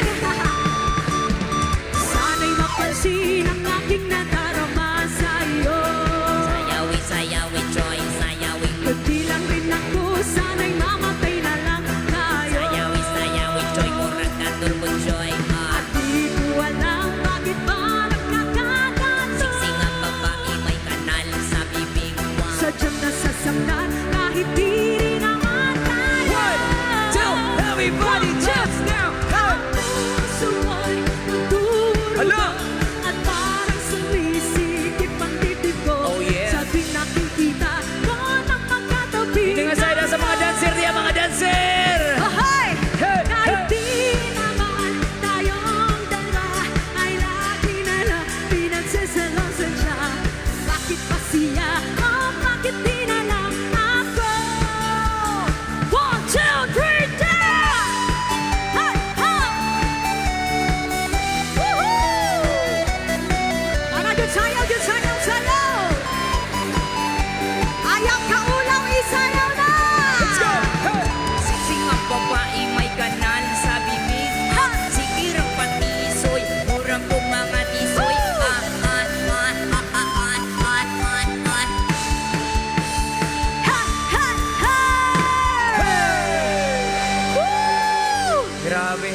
Sana'y mapansin ang aking nadarama sa'yo. Sayawi, Joy, sayawi. Kundi lang rin ako, sana'y mamatay na lang tayo. Sayawi, Joy, murag ka turbo, Joy. Di ko alam bakit ba nagkakaganto. Siksing ang babae, may kanal sa bibig mo. Sadyang nasasaktan kahit di rin naman tayo. 1, 2, everybody, just now! Ang puso mo'y nagdurugo Hala! at parang sumisikip ang dibdib ko. Oh, yeah. Sa tuwing nakikita ko ng magkatabi Hindi nga sa'yo sa mga dancer diya, mga dancer! Ahoy! Hey! Kahit Hey! di naman tayong dalawa ay lagi na lang pinagsasalosan siya. Bakit pa siya? Bakit di na lang ako? 1, 2, 3, down! Hey! Hey! Woohoo! Tara, yun sayaw, sayaw! Ayaw ka ulaw, isayaw na! Let's go! Hey! Siksing ang babae, may kanal sa bibig mo. Sige rang patisoy, murang kong mga tisoy. Hey! Hey! Hey! Woo! Grabe.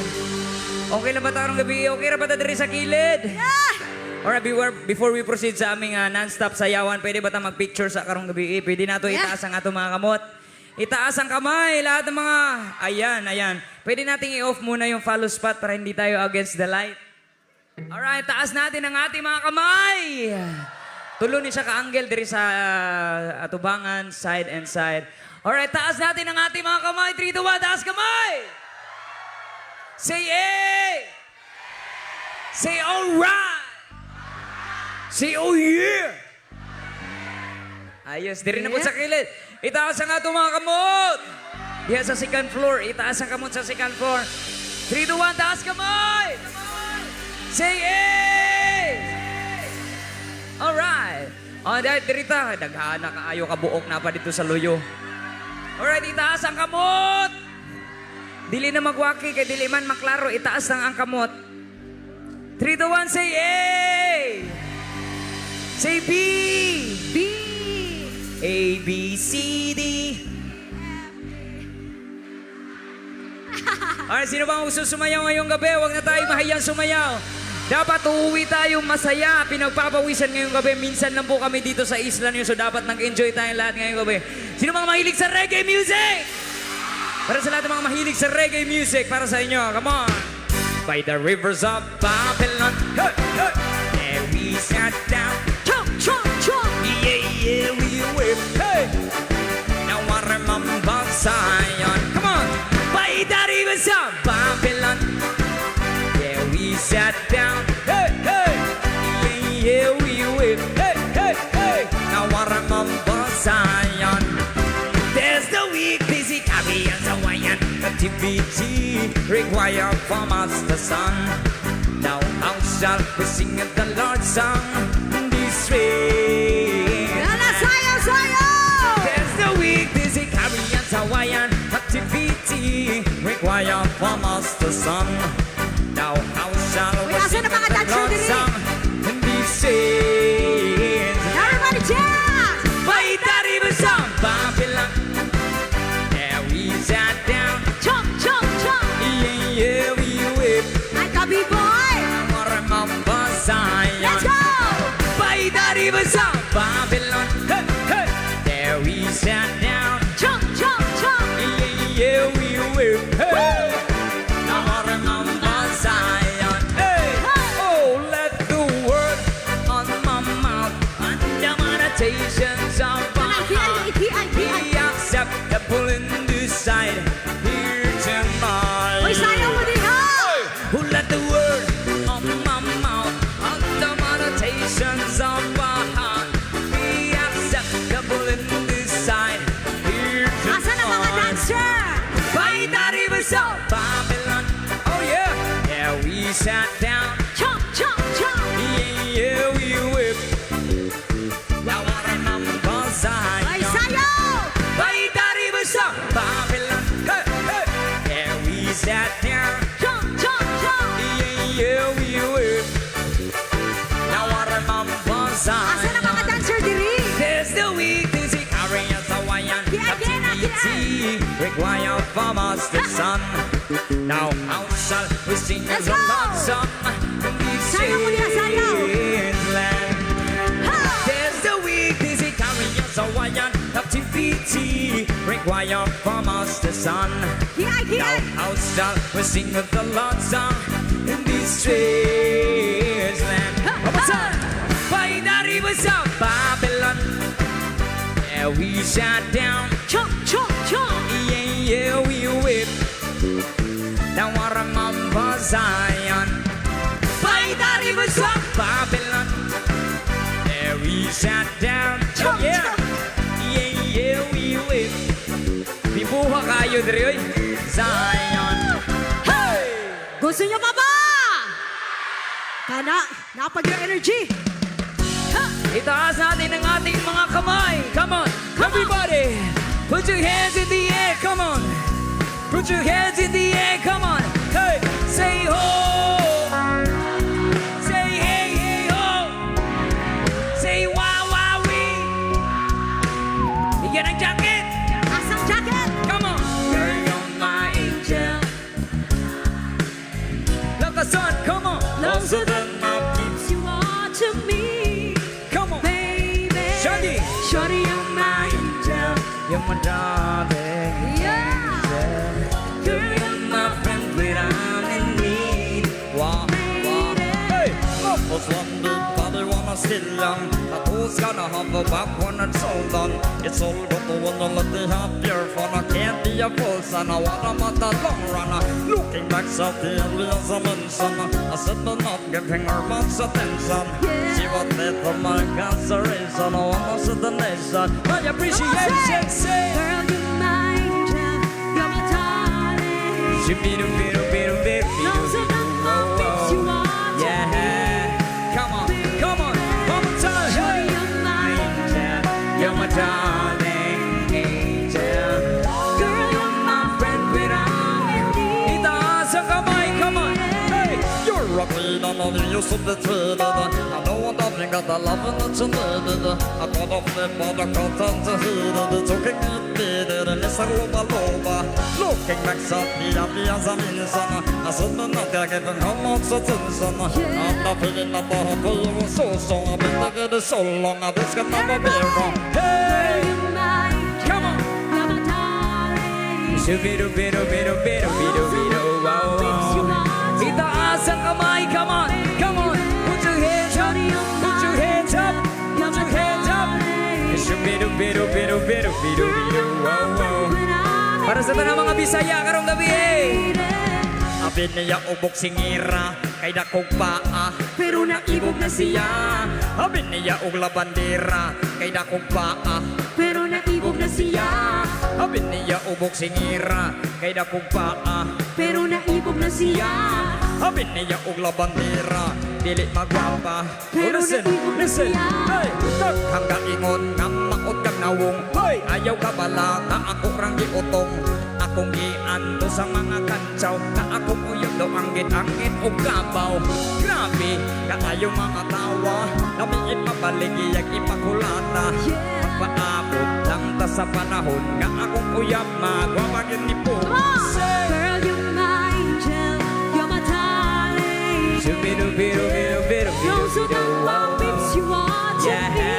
Okay na ba tarong gabi? Okay na ba ta diri sa kilid? Yeah! Alright, before we proceed sa aming non-stop sayawan, pwede ba ta mag-picture sa karong gabi? Pwede na to Yeah. itaas ang ato mga kamot. Itaas ang kamay, lahat ng mga... Ayan. Pwede nating i-off muna yung follow spot para hindi tayo against the light. Alright, taas natin ang ating mga kamay. Tulo ni siya ka-angle diri sa atubangan, side and side. Alright, taas natin ang ating mga kamay. 3, 2, 1, taas kamay! Say A! Say alright! Say oh yeah! Ayos, diri na po sa kilid. Itaas ang ato mga kamot! Diya sa second floor, itaas ang kamot sa second floor. 3, 2, 1, taas kamay! Say A! Alright. Dahil diri ta, daghana kaayo ka buok na pa dito sa luyo. Alright, itaas ang kamot! Dili na magwaki, kay dili man maklaro, itaas lang ang kamot. 3, 2, 1, say A! Say B! B! A, B, C, D. Alright, sino bang gusto sumayaw ngayong gabi? Huwag na tayo mahiyang sumayaw. Dapat uuwi tayong masaya. Pinagpapawisan ngayong gabi. Minsan lang po kami dito sa isla niyo, so dapat nag-enjoy tayong lahat ngayong gabi. Sino mga mahilig sa reggae music? Para sa lahat ng mga mahilig sa reggae music, para sa inyo, come on! By the rivers of Babylon, hey, hey, there we sat down. Chomp, chomp, chomp! Yeah, we whip, hey! Now I remember Zion. Come on! By the rivers of Babylon, there we sat down. Hey, hey! Yeah, we whip, hey, hey, hey! Now I remember Zion. There's the weak, busy Caribbean, Hawaiian activity required from us the sun. Now how shall we sing the Lord's song this way? Yala, sayaw, sayaw! There's the weak, busy Caribbean, Hawaiian activity required sun. Now how shall Uy, we asan sing ang mga the dancer Lord's diri? song in these chains? Everybody dance! By that even song, Babylon. Yeah, we sat down. Jump, jump, jump! Yeah, yeah, we whip. Ay, kabi boy! Remember Zion. Let's go! By that even song, Babylon. Hey, hey. There we sat down. Jump, jump, jump! Yeah, yeah, we whip. Hey. Now I remember Zion. Hey. Oh, let the word on my mouth and the meditations of my heart be acceptable in this sight here tonight. Uy, sayaw mo din ha! Who let the word of my mouth and the meditations of my heart be acceptable in this sight here tonight. Asan ang mga dancer? By that even so, Babylon. Oh yeah, yeah, we sat down. Jump, jump, jump! Yeah, yeah, we whip. Now I remember Zion. Ay, sayaw! By that even so, Babylon. Hey, hey. Yeah, we sat down. Jump, jump, jump! Yeah, yeah, we whip. Now I remember Asan ang mga Zion. dancer diri? There's the weak to see carry us Hawaiian captivity required from us the sun. Now how shall we sing Let's the go! Lord's song in this Sayaw mo niya, sayaw! strange land? Ha! There's the weak to see carry us Hawaiian captivity required from us the sun. Kiay, Now kiay! how shall we sing the Lord's song in this strange land? One more time. By the rivers of Babylon, yeah, we sat down. Jump, jump, jump! Yeah, yeah, we whip. Now I remember Zion. By the rivers of Babylon, yeah, we sat down. Jump, Yeah, jump! yeah, yeah, we whip. Bibuha kayo, Dre. Zion. Hey! Gusto niyo pa ba? Kana, napag your energy. Ha! Itaas natin ang ating mga kamay. Come on, everybody. Put your hands in the air. Come on. Put your hands in the air. Come on. Hey, say ho. Say hey, hey ho. Say wow, wow, wee. Bigyan ng jacket. Asang jacket! Come on. Girl, you're my angel. Love the sun. Come on. Closer than my Keeps you all to me, Come on. baby. Shaggy. Shorty, you're my angel. You're my darling. Yeah! Girl, you're my friend when I'm in need. Wow, wow. Hey, love was one big body when I'm still young. A toes gonna have a back when it's all done. It's all got the one to let me have your fun. I can't be a fool, son. I wanna want a long runner. Looking back so clearly as I mentioned, I said but not giving her much attention. She was there for my consideration. I wanna see the nation. My appreciation, say. Girl, you're my angel. You're my darling. Loves it and love makes you all to Yeah. Come on, come on, one more time. Shorty, Hey. you're my angel. You're my darling angel. Girl, you're my friend when I'm in need. Itaas ang kamay, come on. Hey. You're a queen and all you should be treated. I know nothing got the love that you needed. I got off the mother cotton to heat it. Talking it needed and it's a loba. Looking back so me as a minson. I said not giving her much attention. I'm not feeling that the whole was so strong. I've been thinking it so long. This can never be wrong. Hey. You're my angel. Come on. You're my darling. Shubidu-bidu-bidu-bidu-bidu, wow, wow. Itaas ang kamay, come on, come on. Put your hands up, put your hands up, put your hands up. Shubidu-bidu-bidu-bidu-bidu, wow, wow. Para sa tanang mga Bisaya karong gabi eh. Abi niya ubok singira kay dakog paa Pero naibog na siya. Abi niya og labandera kay dakog paa Pero naibog na siya. Abi niya ubok singira kay dakog paa Pero naibog na siya. Abi niya og labandera dili magwapa. Pero Listen, naibog na listen. siya. Hey, hangga ingon nga maot kang nawong. Hoy, ayaw ka bala ka ako rang giutong. Akong gianto sa mga kantsaw na akong uyog Iloilo, anggit-anggit o Gabaw. Grabe, kaayo mga tawa. Namiit mabaligiyag ipakulata. Paabot lang ta sa panahon nga akong uyab magwamagin ni po. Girl, you're my angel, you're my darling. Shubidu-bidu-bidu-bidu-bidu. Those who don't love pips you want to Yeah, be.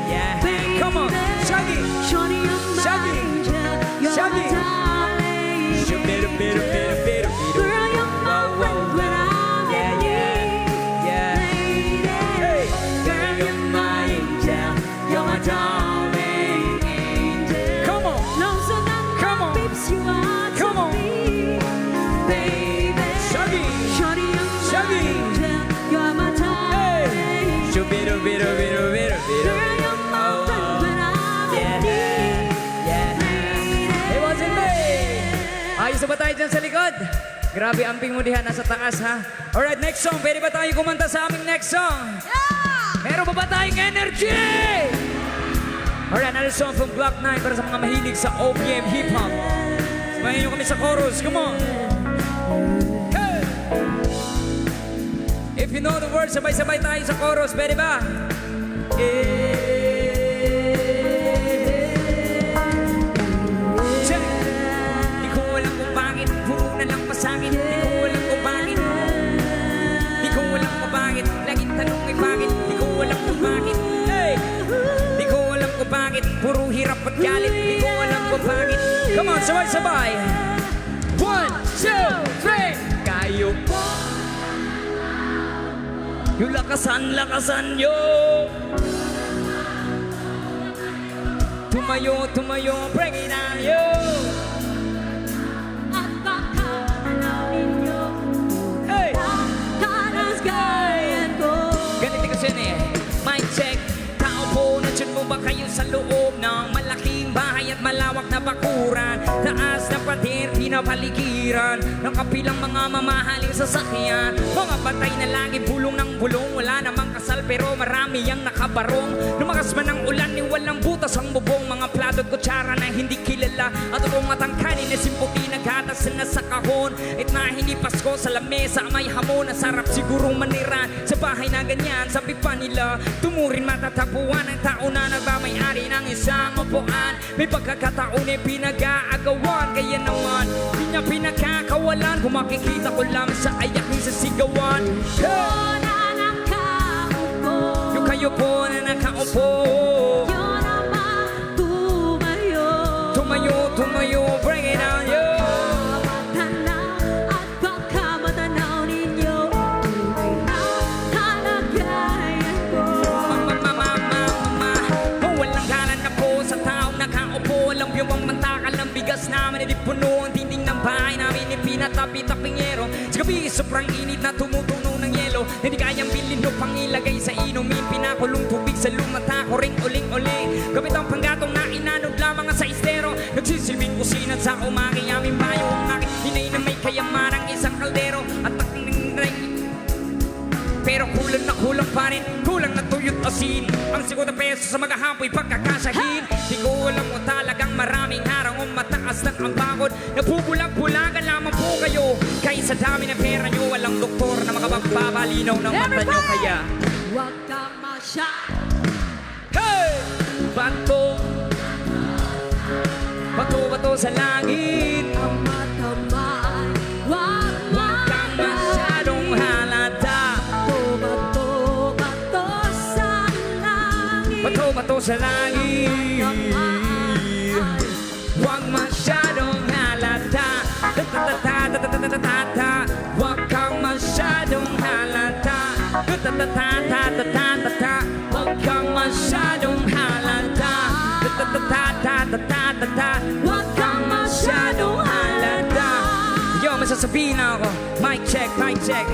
yeah. Baby. Come on, Shaggy. Shorty, you're my Shaggy. angel, you're Shaggy. my darling. Shubidu-bidu-bidu-bidu-bidu. Girl, you're my friend when I'm in need. Yeah. Lady. Hey. Girl, you're my angel, you're my darling angel. Come on. Those who don't Come on. love pips you want Come to on. be. Baby. Shaggy. Shorty, you're my Shaggy. angel, you're my darling. Shubidu-bidu-bidu-bidu-bidu. Girl, you're my friend when I'm in need. It wasn't me! Ayos na ba tayo dyan sa likod? Grabe, amping mo dihan, nasa taas ha. Alright, next song. Pwede ba tayo kumanta sa aming next song? Meron ba tayong energy? Alright, another song from Glock 9 para sa mga mahilig sa OPM Hip Hop. Samahin nyo kami sa chorus, come on! Hey! If you know the words, sabay-sabay tayo sa chorus, pwede ba? Check! Di ko alam kung bakit, puro na lang pasangin. Di ko alam kung bakit. Di ko alam kung bakit, laging tanong ay bakit. Di ko alam kung bakit. Hey! Di ko alam kung bakit, puro hirap at galit. Di ko alam kung bakit. Come on, sabay-sabay. 1, 2, 3. Kayo po. Yung lakasan nyo. Tumayo, break it down, yo. At baka manawin niyo Hey! Tanas gayan ko. Ganito kasi eh. Mic check. Tao po, nandiyan mo ba kayo sa loob ng malaking bahay at malawak na bakuran? Taas na pader, pinapaligiran ng kapilang mga mamahaling sasakyan. Mga patay na lagi, bulong ng bulong. Wala namang kasal pero marami ang nakabarong. Lumakas man ang ulan, ni walang butas ang bubong. Mga plato at kutsara na hindi kilala. At ubong at ang kanin na simputi naghatas na sa kahon. At na hindi Pasko sa lamesa may hamon. Ang sarap sigurong manira sa bahay na ganyan. Sabi pa nila, tumurin matatapuan ang tao na nagmamayari ng isang upuan. May pagkakataon ay pinag-aagawan. Kaya naman, di niya pinagkakawalan. Kung makikita ko lang sa ayak ni sa sigawan. Hey! Na nakaupo. Yung kayo po na nakaupo. Yun naman tumayo. Tumayo, bring it down, yo. Matanaw at baka matanaw ninyo. Tunay na talagayan ko. Mama, walang galan na po sa taong nakaupo. Alam yung ang mantakal ng bigas namin, hindi puno ang dinding ng bahay namin, ipinatapi-tapingero. Sa gabi, sobrang init na tumutunog ng yelo. Hindi kayang bilhin o pangilagay sa inumin. Pinakulong tubig sa lumata ko ring uling-uling. Gamit ang panggatong na inanod lamang sa estero. Nagsisilbing kusina sa umaki aming bayo. Ang aking hinay na may kayamanang isang kaldero. At taking pero kulang na kulang pa rin. Kulang na tuyot asin. Ang 50 pesos sa magahapoy pagkakasahin. Di ko alam mo talagang maraming harang o mataas ng ambakod. Nagbubulag-bulagan lamang po kayo. Kaya sa dami ng pera nyo, walang doktor na makapagpabalinaw ng mata nyo. Kaya Huwag kang masya. hey! Bato sa langit. Ang matamaan. Huwag Huwag kang masyadong halata. Bato sa langit. Bato sa langit. Huwag masyadong halata. Ta-ta-ta-ta-ta-ta-ta-ta. Huwag kang masyadong halata. Ta-ta-ta-ta-ta-ta-ta. Huwag kang masyadong halata. Ta-ta-ta-ta-ta-ta-ta. Huwag kang masyadong halata. Yo, may sasabihin na ako. Mic check, mic check.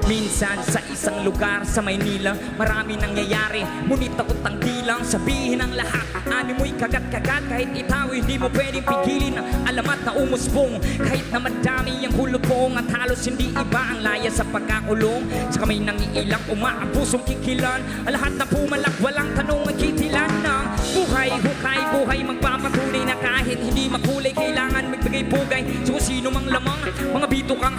Minsan sa isang lugar sa Maynila, marami nangyayari, ngunit takot ang dilang sabihin ang lahat. Ani mo'y kagat-kagat, kahit itaw hindi mo pwedeng pigilin. Alamat na umusbong, kahit na madami ang hulupong. At halos hindi iba ang laya sa pagkakulong. Sa kamay nangiilang umaabusong kikilan. Ang lahat na pumalak, walang tanong ang kitilan ng buhay, magpapatunay na kahit hindi makulay, kailangan magbigay pugay. So sino mang lamang, mga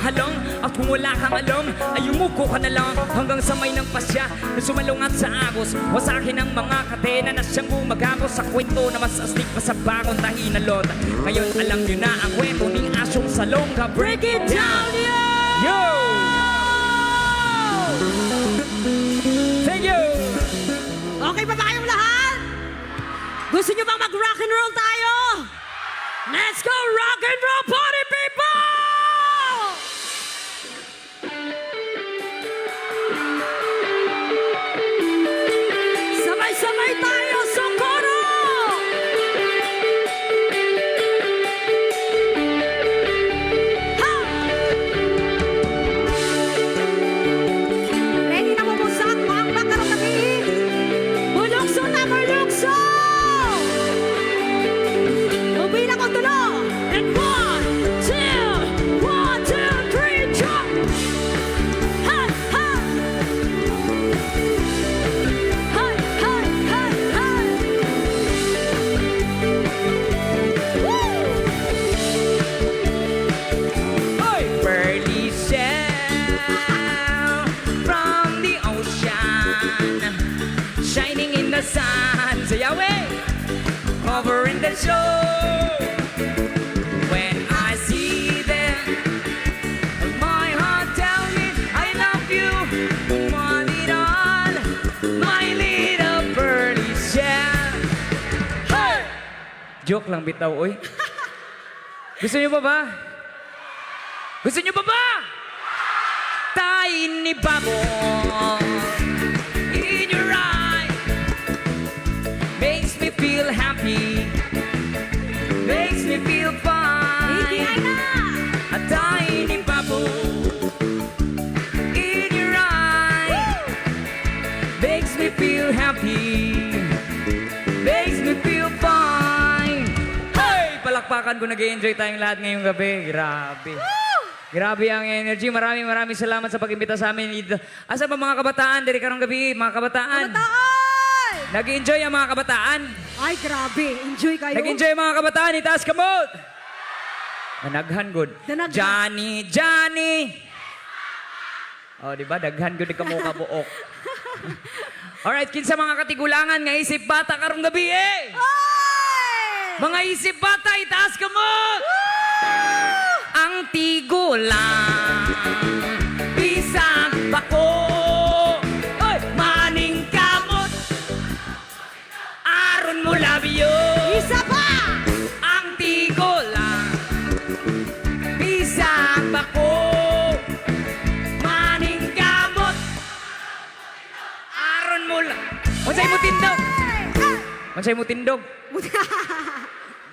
halong at kung wala kang alam ay umuko ka na lang hanggang sa may ng pasya na sumalungat sa agos. Wasakin ang mga kadena na siyang gumagapos sa kwento na mas astig pa sa bagong tahinalot. Ngayon alam nyo na ang kwento ni Asyong Salonga. Break it down, yo! Thank you! Okay ba ba kayong lahat? Gusto nyo bang mag-rock and roll tayo? Let's go rock and roll party people! Sabay-sabay tayo, Socorro! Ha! Ready na bumusak mo ang bakarang gabi? Bulukso na bulukso! Mabilang ko tulo! And 1, 2, 3, jump! Ha! Ha! Hi! Hi! Hi! Hi! Woo! Oy, pearly shell from the ocean, shining in the sun. Say away, covering the shore. When I see them, my heart tells me I love you more than all, my little pearly shell. Hey! Joke lang bitaw, oy. Gusto niyo ba ba? Gusto niyo ba ba? Tiny bubble in your eye makes me feel happy, makes me feel Hindi fine. na! A tiny bubble in your eye makes me feel happy, makes me feel fine. Hey! Palakpakan ko, nag-enjoy tayong lahat ngayong gabi. Grabe. Grabe ang energy. Maraming salamat sa pag-imbita sa amin. Asa ba mga kabataan? Dari karong gabi, mga kabataan. Kabataan! Nag-enjoy ang mga kabataan. Ay, grabe. Enjoy kayo. Nag-enjoy ang mga kabataan. Itaas kamot. Nanaghan good. Nanaghan. Johnny. Oh, di ba? Daghan good ka mo kabuok. Alright, kinsa mga katigulangan nga isip bata karong gabi eh. Ay! Mga isip bata, itaas kamot. Ang tigulang bisag bako. Oy, maning kamot. Aron mo labyo. Isa pa! Ang tigulang bisag bako. Maning kamot. Aron mo la... Mansay mo tindog. Mansay mo tindog.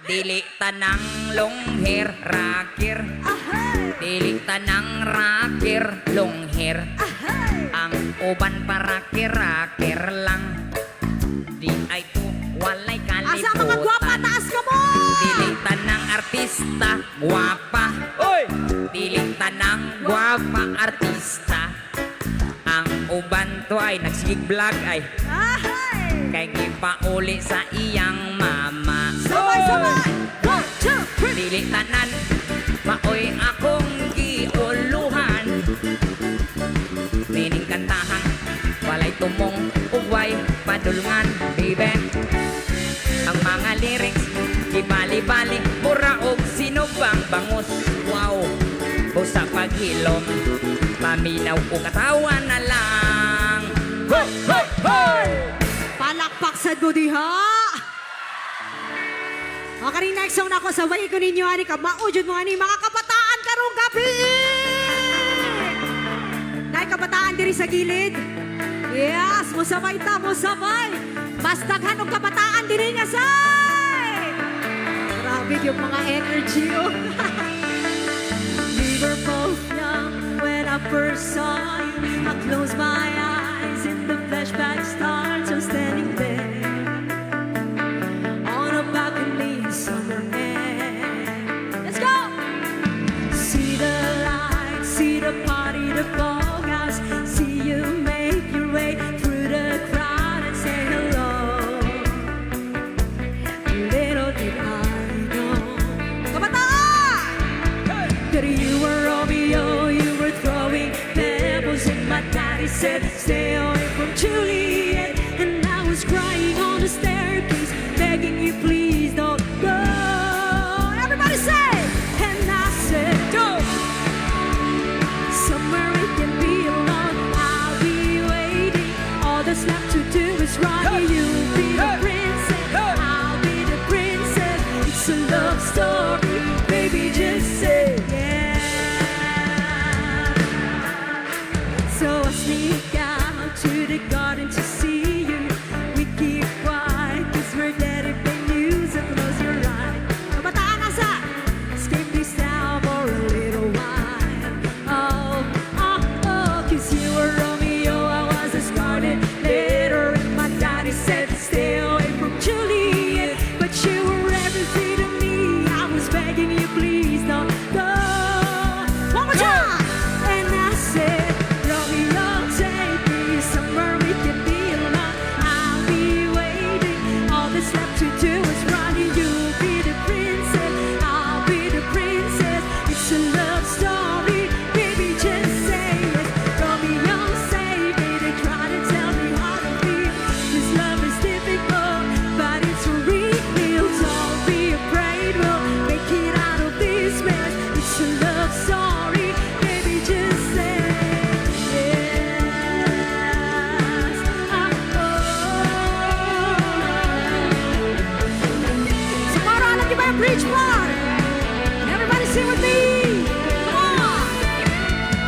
Dili tanang long hair rakir. Ahay! Dili tanang rakir long hair. Ahay! Ang uban para rakir lang. Di ay to walay kalibutan. Asa mga gwapa, taas ka mo! Dili tanang artista gwapa. Oy! Dili tanang gwapa artista. Ang uban to ay nagsigig vlog ay Ahay! kay gipauli sa iyang mama. Sabay-sabay! 1, 2, 3! Dili tanan, maoy akong giuluhan. Meaning kantahang, walay tumong, ugway, padulungan, baby. Ang mga lyrics, ibali-bali, mura og sinubang bangus. Wow, busa paghilom, paminaw o katawan na lang. Ho, ho, ho! Palakpak sa diha! O kani next song na ako sa way ko ninyo ani ka maujud mo ani mga kabataan karong gabi. Nay kabataan diri sa gilid. Yes, musabay ta, musabay. Mas daghan og kabataan diri nga say. Grabe yung mga energy oh. We were both young when I first saw you. I closed my eyes and the flashback starts. I'm standing there on a balcony, summer air. Let's go! See the lights, see the party, the ball guys. See you make your way through the crowd and say hello. Little did I know, kabataan, that you were Romeo said, stay away from Juliet. And I was crying on the staircase, begging you, please don't go. Everybody say, and I said, go. Somewhere we can be alone. I'll be waiting. All that's left to do is run. You'll be the princess. I'll be the princess. It's a love story. Baby, just say yeah. So I sneak out to the garden to see you. We keep quiet 'cause we're getting big news. So close your eyes. Kabataan ka sa escape this town for a little while. Oh, oh, oh, 'cause you were Romeo, I was a scarlet letter. And my daddy said stay away from Juliet. But you were everything to me. I was begging you, please don't go. One more time. And I said, Romeo, take me somewhere we can be alone. I'll be waiting. All that's left to do is running. You'll be the princess. I'll be the princess. It's a love story. Baby, just say it. Romeo, save me. They try to tell me how to feel. This love is difficult, but it's real. Don't be afraid. We'll make it out of this mess. It's a love story. Baby, just say yes. Tomorrow, alam niyo ba yung bridge part? Everybody sing with me. Come on.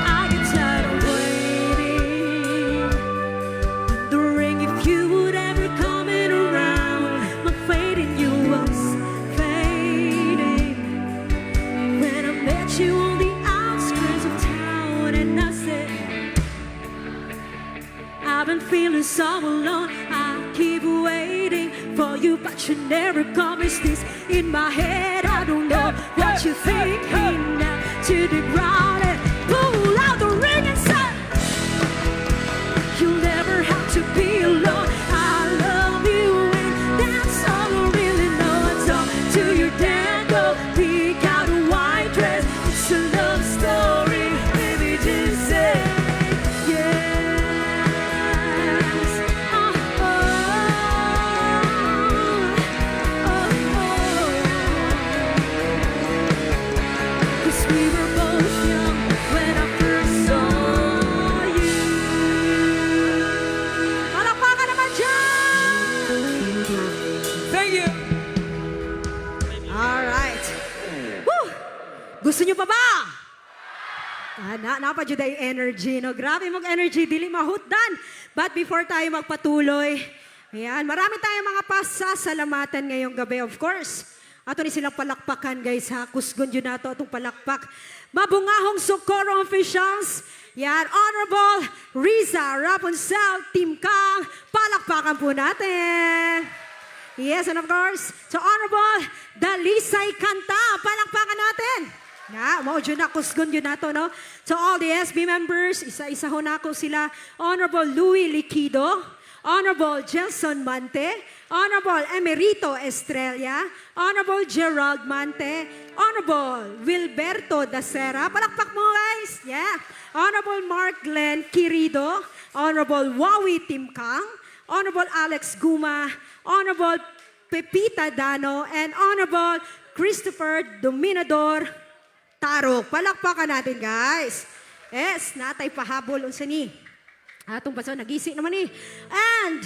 I get tired of waiting, wondering if you would ever come in around. My faith in you was fading when I met you on the outskirts of town, and I said, I've been feeling so alone. I keep waiting for you, but you never come. Is this in my head? I don't know what you're thinking. Now to the ground and pull out the ring and say, you'll never have to be alone. I love you, and that's all I really know. I talk to your dad, go pick out a white dress. It's a love story, baby, just say yes. Oh, oh, oh, oh. 'Cause we were both young when I first saw you. Palakpakan naman dyan! Thank you! Alright. Woo! Gusto nyo pa ba? Napadyo tayo energy, no? Grabe mag-energy, dili mahutdan. But before tayo magpatuloy, ayan, marami tayong mga pasasalamatan ngayong gabi, of course. Ato ni silang palakpakan, guys, ha? Kusgon yun nato itong palakpak. Mabungahong Socorro officials, yan, Honorable Riza Rapunzel, Team Kang, palakpakan po natin. Yes, and of course, to Honorable Dalisay Kanta, palakpakan natin. Nga, mao dyan na, kusgon yun nato, no? To all the SB members, isa-isa ho na ako sila. Honorable Louis Liquido, Honorable Jelson Mante, Honorable Emerito Estrella, Honorable Gerald Mante, Honorable Wilberto Dacera, palakpak mo guys, yeah. Honorable Mark Glenn Quirido, Honorable Wawi Timkang, Honorable Alex Guma, Honorable Pepita Dano, and Honorable Christopher Dominador Tarok. Palakpakan natin, guys. Yes, natay pahabol unsa ni. Atong basaw nagisi naman ni. And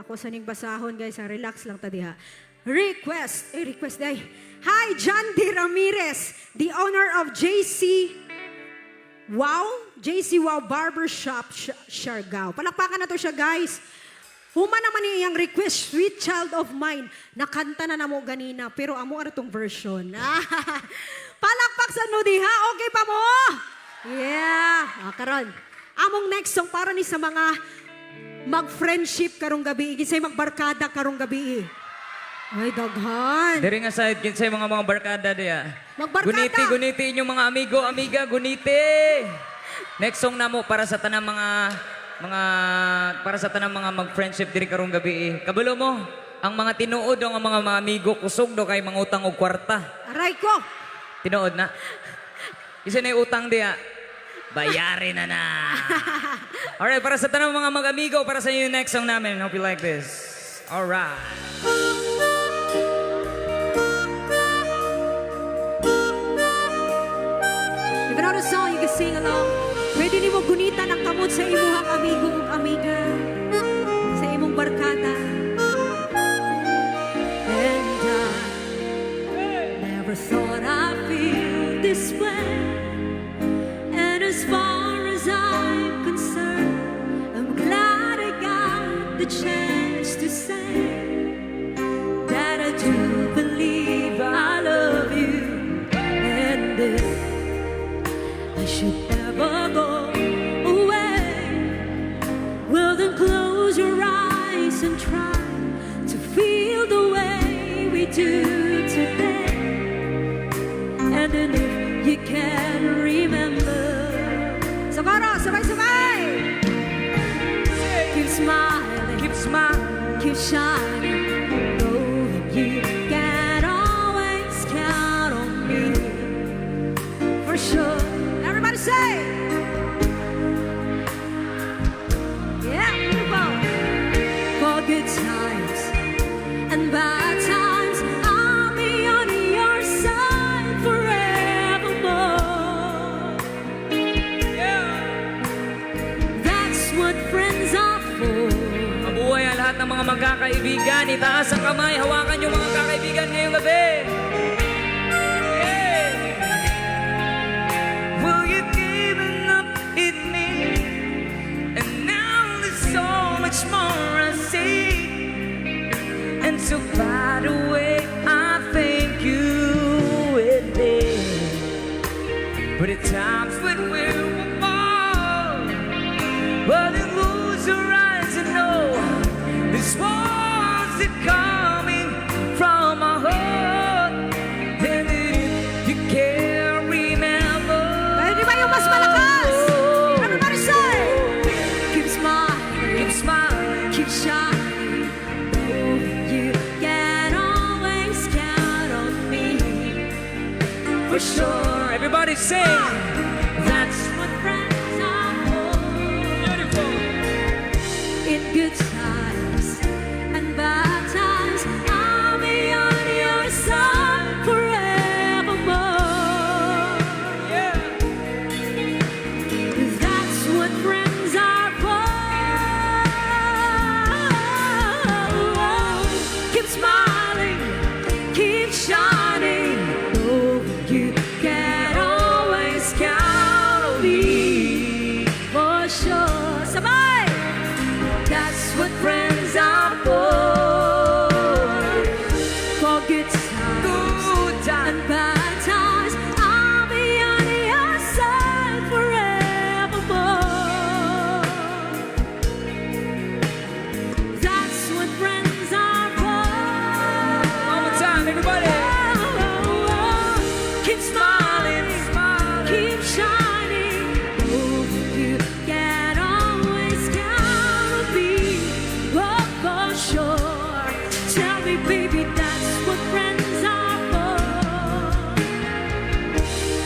ako sa ning basahon, guys. Relax lang ta diha. Request day. Hi, John D. Ramirez, the owner of JC Wow Barbershop Siargao. Palakpakan na to siya, guys. Huma naman iyang request, Sweet Child of Mine. Nakanta na namo ganina, pero amo ara tong version. Palakpak sa no diha, okay pa mo? Yeah. Karon. Among next song para ni sa mga mag-friendship karong gabi, ginsay magbarkada karong gabi. Ay, daghan. Diri nga side kinsay mga barkada diya. Magbarkada. Guniti inyong mga amigo, amiga, guniti. Next song namo para sa tanang mga mag-friendship diri karong gabi. Kabalo mo, ang mga tinuod ang mga amigo kusog do kay mga utang og kwarta. Aray ko. Tinuod na. Isa na yung utang diya. Bayarin na. Alright, para sa tanong mga mag-amigo, para sa inyo yung next song namin. Hope you like this. Alright. If you know the song, you can sing along. Pwede ni mo gunitan ang kamot sa imuhang amigo ug amiga. Sa imong barkada. And I never thought I'd feel this way. And as far as I'm concerned, I'm glad I got the chance to say that I do believe I love you. And if I should ever go away, well then close your eyes and try to feel the way we do today. And then if you can remember, sabay! Keep smiling, Keep smiling. keep shining. Know that you can always count on me. For sure. Everybody say! Yeah, beautiful. For good times and bad times, I'll be on your side forevermore. That's what friends are for. Mabuhay ang lahat ng mga magkakaibigan. Itaas ang kamay. Hawakan yung mga kakaibigan ngayong gabi. Yeah. Well, you've given up in me. And now there's so much more I see. And so by the way, I thank you with me. But at times when we're apart, well, you lose your eyes and know this was it coming from my heart. And if you can't remember, Pwede ba yung mas malakas? Everybody say! Keep smiling, keep smiling. keep shining. Know you can always count on me. For sure, everybody sing. That's what friends are for. Beautiful. In good times and bad times, I'll be on your side forevermore. Yeah. That's what friends are for. Keep smiling, keep shining. Know you can always count on me. For sure. Sabay! That's what friends are for. For good times Good time. and bad times, I'll be on your side forevermore. That's what friends are for. One more time, everybody. Keep smiling, keep shining. Oh, you can always count on me. Oh, for sure. Tell me, baby, that's what friends are for.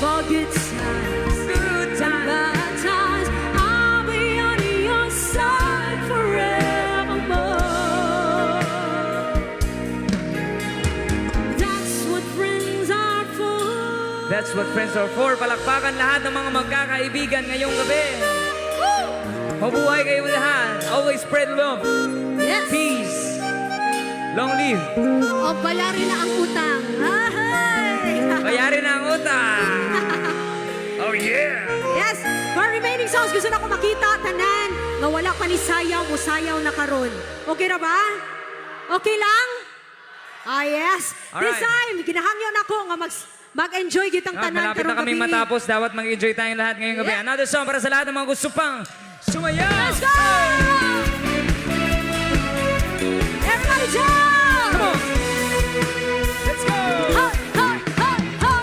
For good times, Good and time. bad times, I'll be on your side forevermore. That's what friends are for. That's what friends are for. Palakpakan lahat ng mga magkakaibigan ngayong gabi. Mabuhay kayo lahat. Always spread love. Yes. Peace. Long live. O bayarin na ang utang. Ahay! Bayarin na ang utang. Oh yeah. Yes. For remaining songs, gusto na ko makita, tanan, nga wala pa ni sayaw o sayaw na karon. Okay na ba? Okay lang? Ah, yes. This Alright. time, ginahangyon ako nga mag-enjoy kitang Ah, tanan malapit na karong kami gabi. matapos. Dapat mag-enjoy tayong lahat ngayong gabi. Yeah. Another song para sa lahat ng mga gusto pang sumayaw. Let's go! Everybody jump! Come on. Let's go. Ha, ha, ha, ha!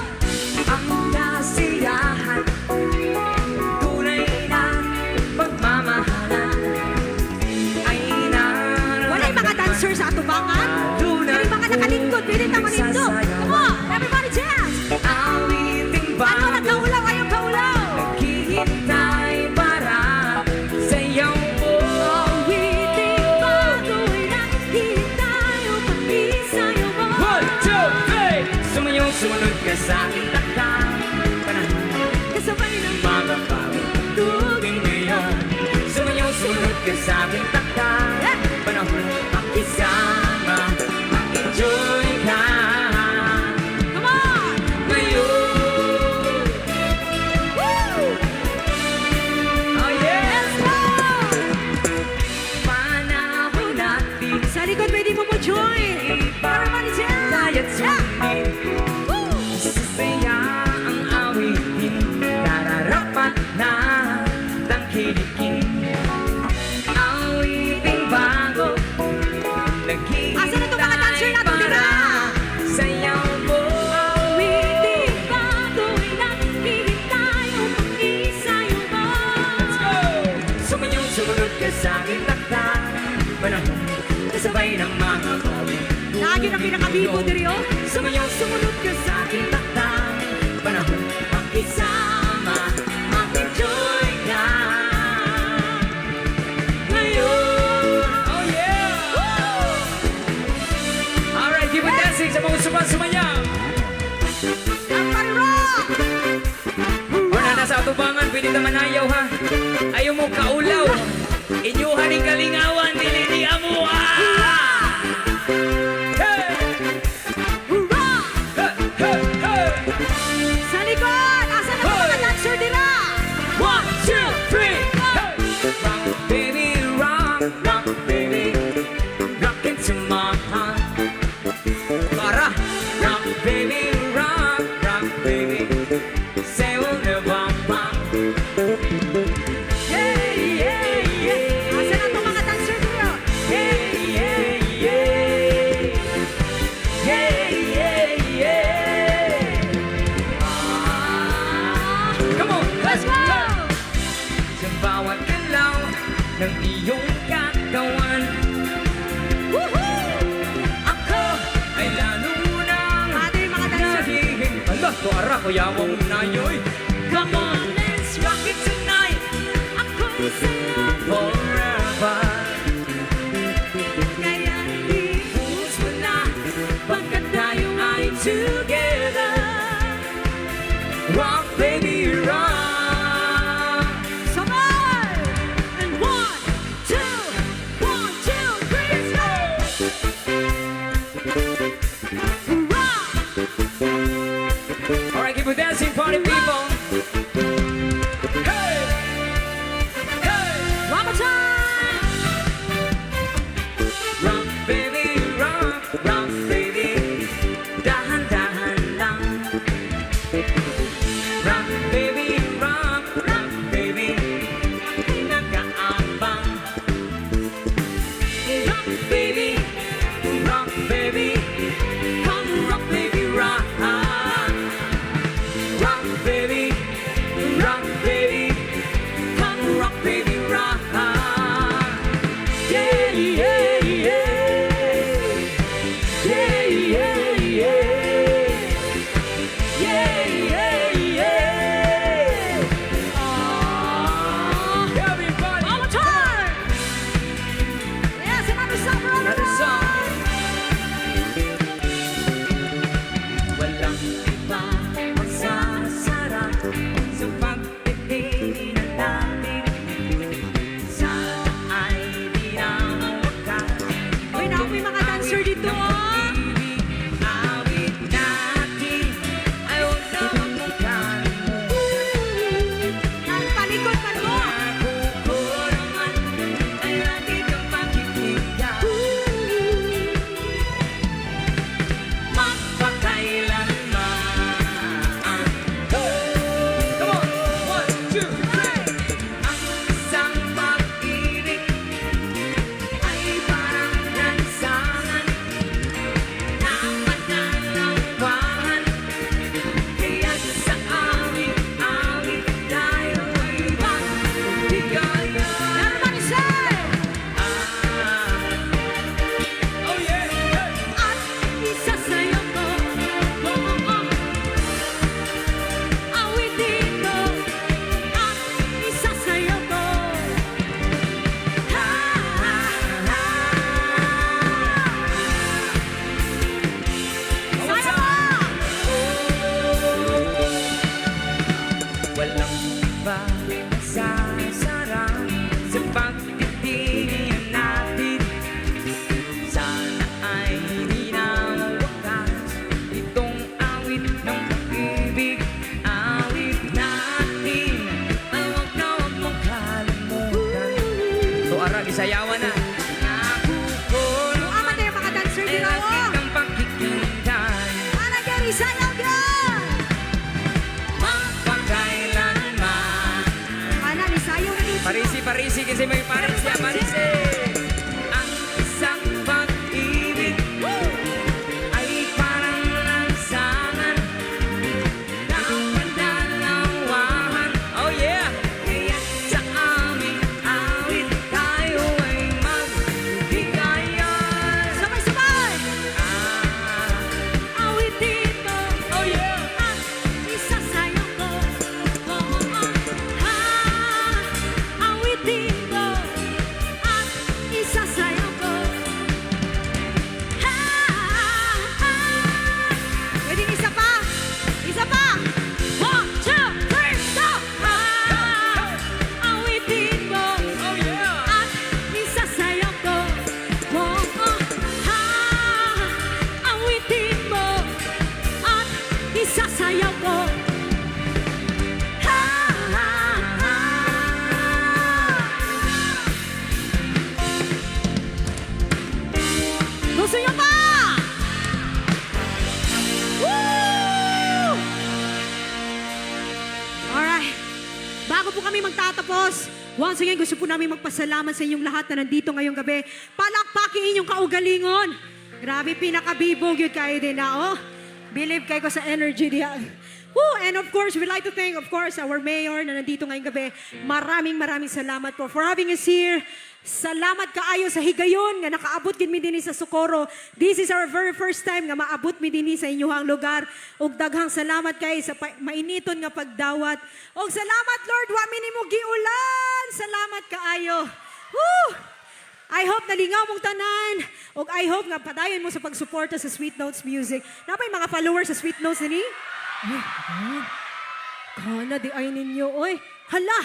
Ang kasiyahan, tunay na pagmamahalan ay nararamdaman. Wala yung mga dancer sa atubangan? Yung mga nakalingkod, pilit ang manindo. Come on, everybody dance! Awiting Ano, bago nagkaulaw, ayaw kaulaw! naghihintay sumunod ka sa aking takdang panahon Kasabay ng mga pagtugin ngayon. Sumunod ka sa aking takdang panahon makisama, mag-enjoy ka Come on! ngayon. Woo! Oh yeah! Let's go! Panahon natin Sa likod, pwede mo join para manitin. kaya't sumunod. Woo! Sasaya ang awitin, nararapat na tangkilikin. Awiting bago, Asan na itong mga dancer natin, di ba? sayaw mo. Awiting bago'y naghihintay upang isayo mo. Sumunod ka sa aking takdang panahon, kasabay ng mga bawin. Lagi na pinakabibo diri, oh. Sumunod ka sa aking takdang panahon, makisama, mag-enjoy ka ngayon. Oh yeah! Alright, keep it dancing sa mga sumayaw. Everybody rock! Or na nasa atubangan, pwede naman ayaw ha. Ayaw mo kaulaw. Inyuhan ng kalingawan, dili mo Hey! Hurrah! Hey! Hey! Hey! Sa likod! Asan na itong mga dancer nila? 1, 2, 3, hey! Rock, baby, rock, baby, rock into my heart. Para! Rock, baby, rock, baby, say we'll never part. Hey, hey, hey! Asan na itong mga dancer nila? Yeah, yeah, yeah. Yeah, yeah, yeah. Come on! Let's go! Sa bawat galaw ng iyong katawan, Woohoo! ako ay lalo nang Atin yung mga dancer. nagiging Ala, tuara ko yawang na yoy. Come on, let's rock it tonight. Ako'y sa'yo. Forever. Kaya hindi Puso mo na pagkat tayo ay together. Rock, baby, rock. sabay! And 1, 2, 1, 2, 3, let's go! Hurrah! Alright, keep it dancing, party people. Hey! Hey! One more time! Rock, baby, rock, baby. Dahan-dahan lang. Rock, baby, rock, baby. Nag-aabang. Rock, baby, come rock, baby, rock. Rock, baby, ay hindi na mawakas. Itong awit ng pag-ibig, awit natin, ay wag na wag mong kalimutan. So arag, isayawan na. Nakukulong Ama tayo mga dancer ay din lagi ako. kang pakikinggan. Para Gary, sayaw yan! Mapagkailanman. Ana, ni sayaw na dito. Parisi, kasi may parisi, parisi. Ang isang pag-ibig ay parang lansangan na padalawahan. Oh yeah! Kaya sa aming awit tayo ay magbigayan. Sabay-sabay! Ah, Awitin mo oh yeah! at isasayaw ko. Awitin mo at isasayaw ko. Pwedeng isa pa! Isa pa! 1, 2, 3, go! Awitin mo Oh yeah! at isasayaw ko. Awitin mo at isasayaw ko. Gusto niyo pa? Woo! Alright. Bago po kami magtatapos, once again, gusto po namin magpasalamat sa inyong lahat na nandito ngayong gabi. Palakpakin inyong kaugalingon. Grabe, pinakabibog yun kayo din na, oh. Believe kayo ko sa energy diya. Woo! And of course, we'd like to thank, of course, our mayor na nandito ngayong gabi. Maraming salamat po for having us here. Salamat kaayo sa higayon nga nakaabot gid mi dinhi sa Socorro. This is our very first time nga maabot mi dinhi sa inyong lugar. Ug daghang salamat kay sa mainiton nga pagdawat. Ug salamat Lord, wa mi nimo giulan. Salamat kaayo. Woo! I hope nalingaw mong tanan. Ug I hope nga padayon mo sa pagsuporta sa Sweet Notes Music. Napay mga followers sa Sweet Notes ni? Ay, kana di ay ninyo oy. Hala,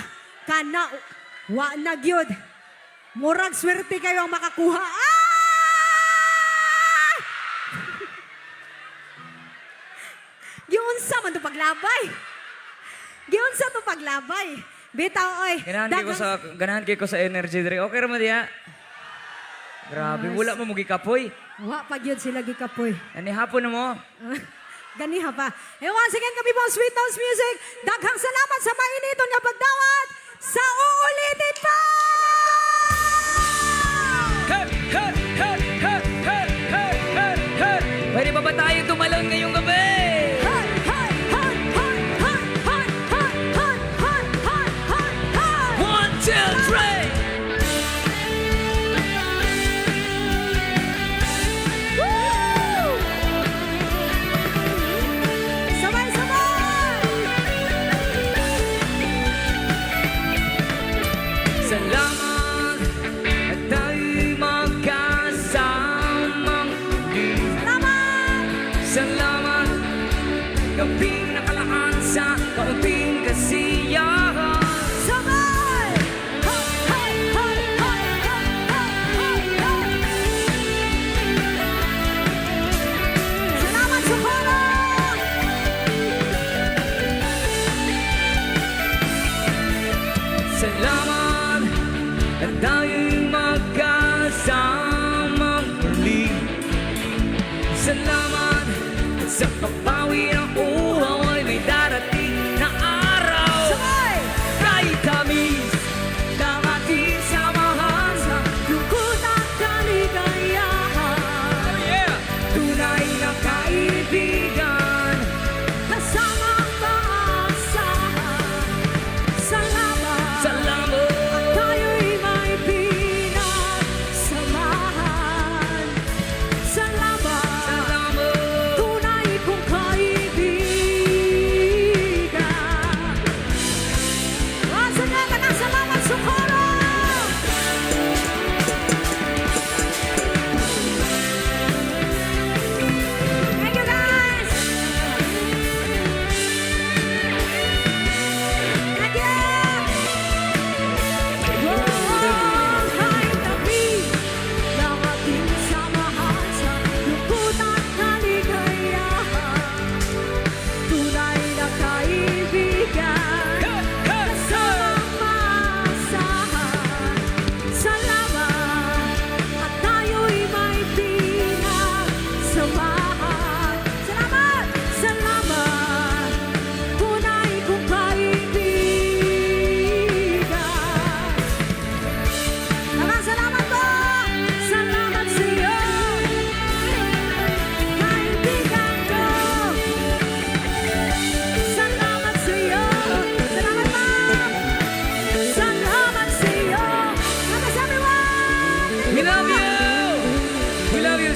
kana wa na gyud. Murag swerte kayo ang makakuha. Ah! Giunsa man to paglabay. Giunsa to paglabay. Bitaw oy. Ganahan kay ko sa energy diri. Okay ra mo diha. Grabe, wala mo mugi kapoy. Wa pa gyud sila gikapoy. Ani hapon na mo. Ganiha pa. And once again kami po ang Sweet Notes Music. Daghang salamat sa mainiton nga pagdawat. Sa uulitin pa! Hey, hey, hey, hey, hey, hey, hey, hey. Pwede ba tayo tumalon ngayong gabi? Hey, hey, hey, hey, hey, hey, hey, hey, hey, hey, hey. 1, 2, 3. Woo! Sabay-sabay! Salamat at tayo'y magkasamang muli. Salamat! Salamat, gabing nakalaan sa kaunting kasiyahan. Sabay! Hey, hey, hey, hey, hey, hey, hey, hey. Salamat sa kolang! Salamat at tayo'y magkasamang muli. Salamat at sa papawi ng uhaw ay may darating na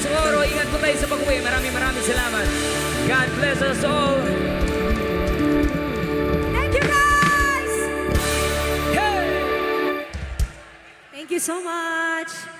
Socorro. Ingat po tayo sa pag-uwi. Maraming salamat. God bless us all. Thank you, guys! Hey! Thank you so much.